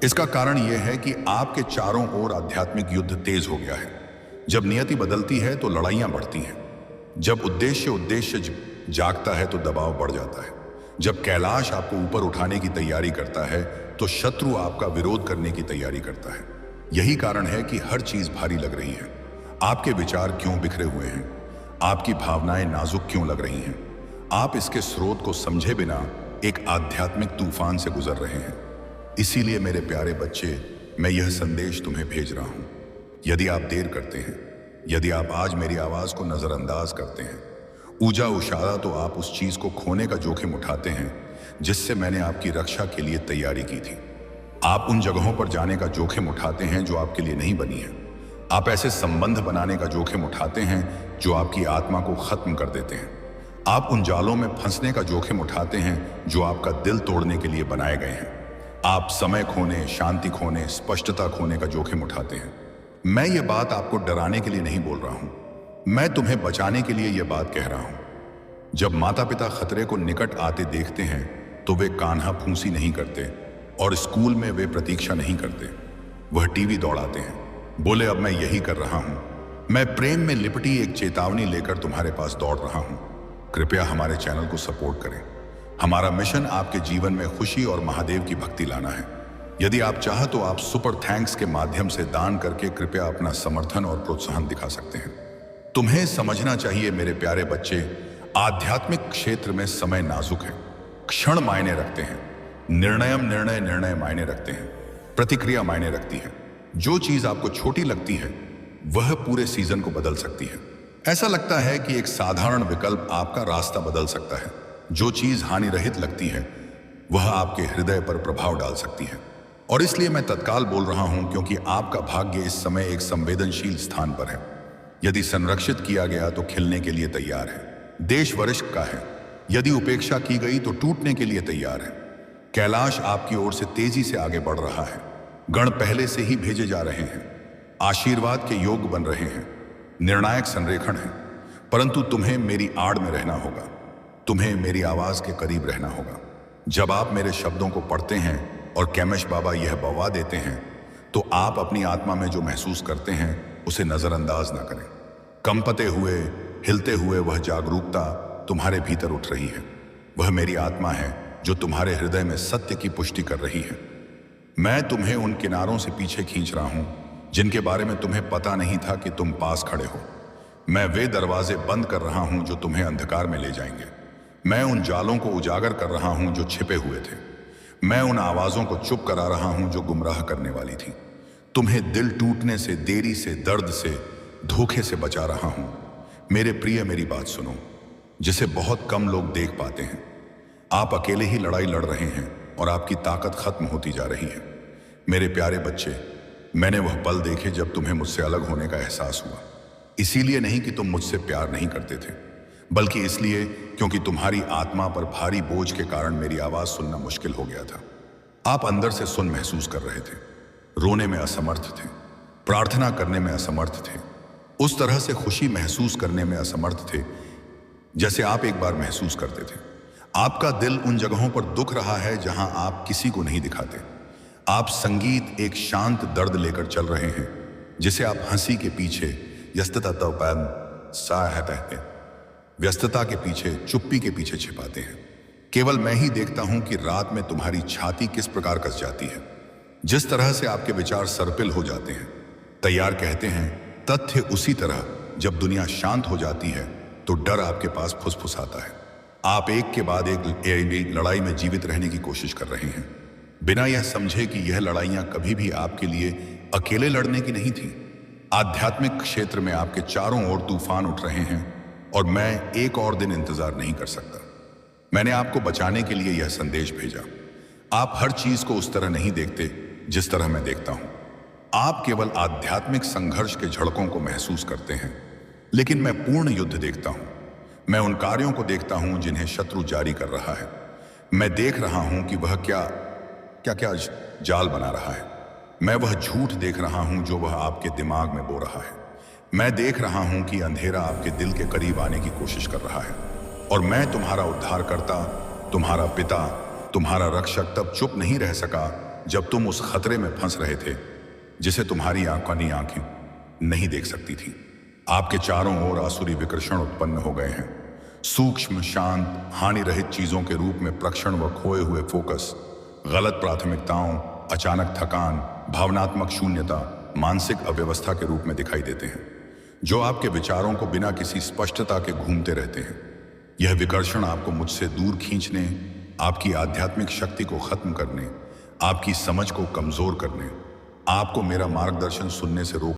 Speaker 1: इसका कारण यह है कि आपके चारों ओर आध्यात्मिक युद्ध तेज हो गया है। जब नियति बदलती है तो लड़ाइयां बढ़ती हैं। जब उद्देश्य जागता है तो दबाव बढ़ जाता है। जब कैलाश आपको ऊपर उठाने की तैयारी करता है तो शत्रु आपका विरोध करने की तैयारी करता है। यही कारण है कि हर चीज भारी लग रही है। आपके विचार क्यों बिखरे हुए हैं? आपकी भावनाएं नाजुक क्यों लग रही हैं? आप इसके स्रोत को समझे बिना एक आध्यात्मिक तूफान से गुजर रहे हैं। इसीलिए मेरे प्यारे बच्चे, मैं यह संदेश तुम्हें भेज रहा हूं। यदि आप देर करते हैं, यदि आप आज मेरी आवाज को नजरअंदाज करते हैं, ऊजा उशारा, तो आप उस चीज को खोने का जोखिम उठाते हैं जिससे मैंने आपकी रक्षा के लिए तैयारी की थी। आप उन जगहों पर जाने का जोखिम उठाते हैं जो आपके लिए नहीं बनी है। आप ऐसे संबंध बनाने का जोखिम उठाते हैं जो आपकी आत्मा को खत्म कर देते हैं। आप उन जालों में फंसने का जोखिम उठाते हैं जो आपका दिल तोड़ने के लिए बनाए गए हैं। आप समय खोने, शांति खोने, स्पष्टता खोने का जोखिम उठाते हैं। मैं ये बात आपको डराने के लिए नहीं बोल रहा हूं, मैं तुम्हें बचाने के लिए यह बात कह रहा हूं। जब माता पिता खतरे को निकट आते देखते हैं तो वे कान्हा फूंसी नहीं करते और स्कूल में वे प्रतीक्षा नहीं करते। वह टीवी दौड़ाते हैं, बोले अब मैं यही कर रहा हूं। मैं प्रेम में लिपटी एक चेतावनी लेकर तुम्हारे पास दौड़ रहा हूं। कृपया हमारे चैनल को सपोर्ट करें। हमारा मिशन आपके जीवन में खुशी और महादेव की भक्ति लाना है। यदि आप चाह तो आप सुपर थैंक्स के माध्यम से दान करके कृपया अपना समर्थन और प्रोत्साहन दिखा सकते हैं। तुम्हें समझना चाहिए मेरे प्यारे बच्चे, आध्यात्मिक क्षेत्र में समय नाजुक है। क्षण मायने रखते हैं, निर्णय मायने रखते हैं, प्रतिक्रिया मायने रखती है। जो चीज आपको छोटी लगती है वह पूरे सीजन को बदल सकती है। ऐसा लगता है कि एक साधारण विकल्प आपका रास्ता बदल सकता है। जो चीज हानि रहित लगती है वह आपके हृदय पर प्रभाव डाल सकती है। और इसलिए मैं तत्काल बोल रहा हूं, क्योंकि आपका भाग्य इस समय एक संवेदनशील स्थान पर है। यदि संरक्षित किया गया तो खिलने के लिए तैयार है। देश वरिष्ठ का है। यदि उपेक्षा की गई तो टूटने के लिए तैयार है। कैलाश आपकी ओर से तेजी से आगे बढ़ रहा है। गण पहले से ही भेजे जा रहे हैं, आशीर्वाद के योग बन रहे हैं, निर्णायक संरेखण है। परंतु तुम्हें मेरी आड़ में रहना होगा, तुम्हें मेरी आवाज के करीब रहना होगा। जब आप मेरे शब्दों को पढ़ते हैं और कैमश बाबा यह बवा देते हैं तो आप अपनी आत्मा में जो महसूस करते हैं उसे नजरअंदाज ना करें। कंपते हुए, हिलते हुए वह जागरूकता तुम्हारे भीतर उठ रही है। वह मेरी आत्मा है जो तुम्हारे हृदय में सत्य की पुष्टि कर रही है। मैं तुम्हें उन किनारों से पीछे खींच रहा हूं जिनके बारे में तुम्हें पता नहीं था कि तुम पास खड़े हो। मैं वे दरवाजे बंद कर रहा हूं जो तुम्हें अंधकार में ले जाएंगे। मैं उन जालों को उजागर कर रहा हूं जो छिपे हुए थे। मैं उन आवाजों को चुप करा रहा हूं जो गुमराह करने वाली थी। तुम्हें दिल टूटने से, देरी से, दर्द से, धोखे से बचा रहा हूं। मेरे प्रिय, मेरी बात सुनो। जिसे बहुत कम लोग देख पाते हैं। आप अकेले ही लड़ाई लड़ रहे हैं और आपकी ताकत खत्म होती जा रही है। मेरे प्यारे बच्चे, मैंने वह पल देखे जब तुम्हें मुझसे अलग होने का एहसास हुआ। इसीलिए नहीं कि तुम मुझसे प्यार नहीं करते थे, बल्कि इसलिए क्योंकि तुम्हारी आत्मा पर भारी बोझ के कारण मेरी आवाज सुनना मुश्किल हो गया था। आप अंदर से सुन महसूस कर रहे थे, रोने में असमर्थ थे, प्रार्थना करने में असमर्थ थे, उस तरह से खुशी महसूस करने में असमर्थ थे जैसे आप एक बार महसूस करते थे। आपका दिल उन जगहों पर दुख रहा है जहां आप किसी को नहीं दिखाते। आप संगीत एक शांत दर्द लेकर चल रहे हैं, जिसे आप हंसी के पीछे व्यस्तता के पीछे, चुप्पी के पीछे छिपाते हैं। केवल मैं ही देखता हूं कि रात में तुम्हारी छाती किस प्रकार कस जाती है, जिस तरह से आपके विचार सरपिल हो जाते हैं। तैयार कहते हैं, तथ्य उसी तरह जब दुनिया शांत हो जाती है तो डर आपके पास फुसफुसाता है। आप एक के बाद एक लड़ाई में जीवित रहने की कोशिश कर रहे हैं, बिना यह समझे कि यह लड़ाइयां कभी भी आपके लिए अकेले लड़ने की नहीं थी। आध्यात्मिक क्षेत्र में आपके चारों ओर तूफान उठ रहे हैं और मैं एक और दिन इंतजार नहीं कर सकता। मैंने आपको बचाने के लिए यह संदेश भेजा। आप हर चीज को उस तरह नहीं देखते जिस तरह मैं देखता हूं। आप केवल आध्यात्मिक संघर्ष के झड़कों को महसूस करते हैं, लेकिन मैं पूर्ण युद्ध देखता हूं। मैं उन कार्यों को देखता हूं जिन्हें शत्रु जारी कर रहा है। मैं देख रहा हूं कि वह क्या जाल बना रहा है। मैं वह झूठ देख रहा हूं जो वह आपके दिमाग में बो रहा है। मैं देख रहा हूं कि अंधेरा आपके दिल के करीब आने की कोशिश कर रहा है। और मैं तुम्हारा उद्धारकर्ता, तुम्हारा पिता, तुम्हारा रक्षक तब चुप नहीं रह सका जब तुम उस खतरे में फंस रहे थे जिसे तुम्हारी आंखें नहीं देख सकती थी। आपके चारों ओर आसुरी विकर्षण उत्पन्न हो गए हैं। सूक्ष्म, शांत, हानि रहित चीजों के रूप में प्रक्षण व खोए हुए फोकस, गलत प्राथमिकताओं, अचानक थकान, भावनात्मक शून्यता, मानसिक अव्यवस्था के रूप में दिखाई देते हैं, जो आपके विचारों को बिना किसी स्पष्टता के घूमते रहते हैं। यह विकर्षण आपको मुझसे दूर खींचने, आपकी आध्यात्मिक शक्ति को खत्म करने, आपकी समझ को कमजोर करने, आपको मेरा मार्गदर्शन सुनने से रोक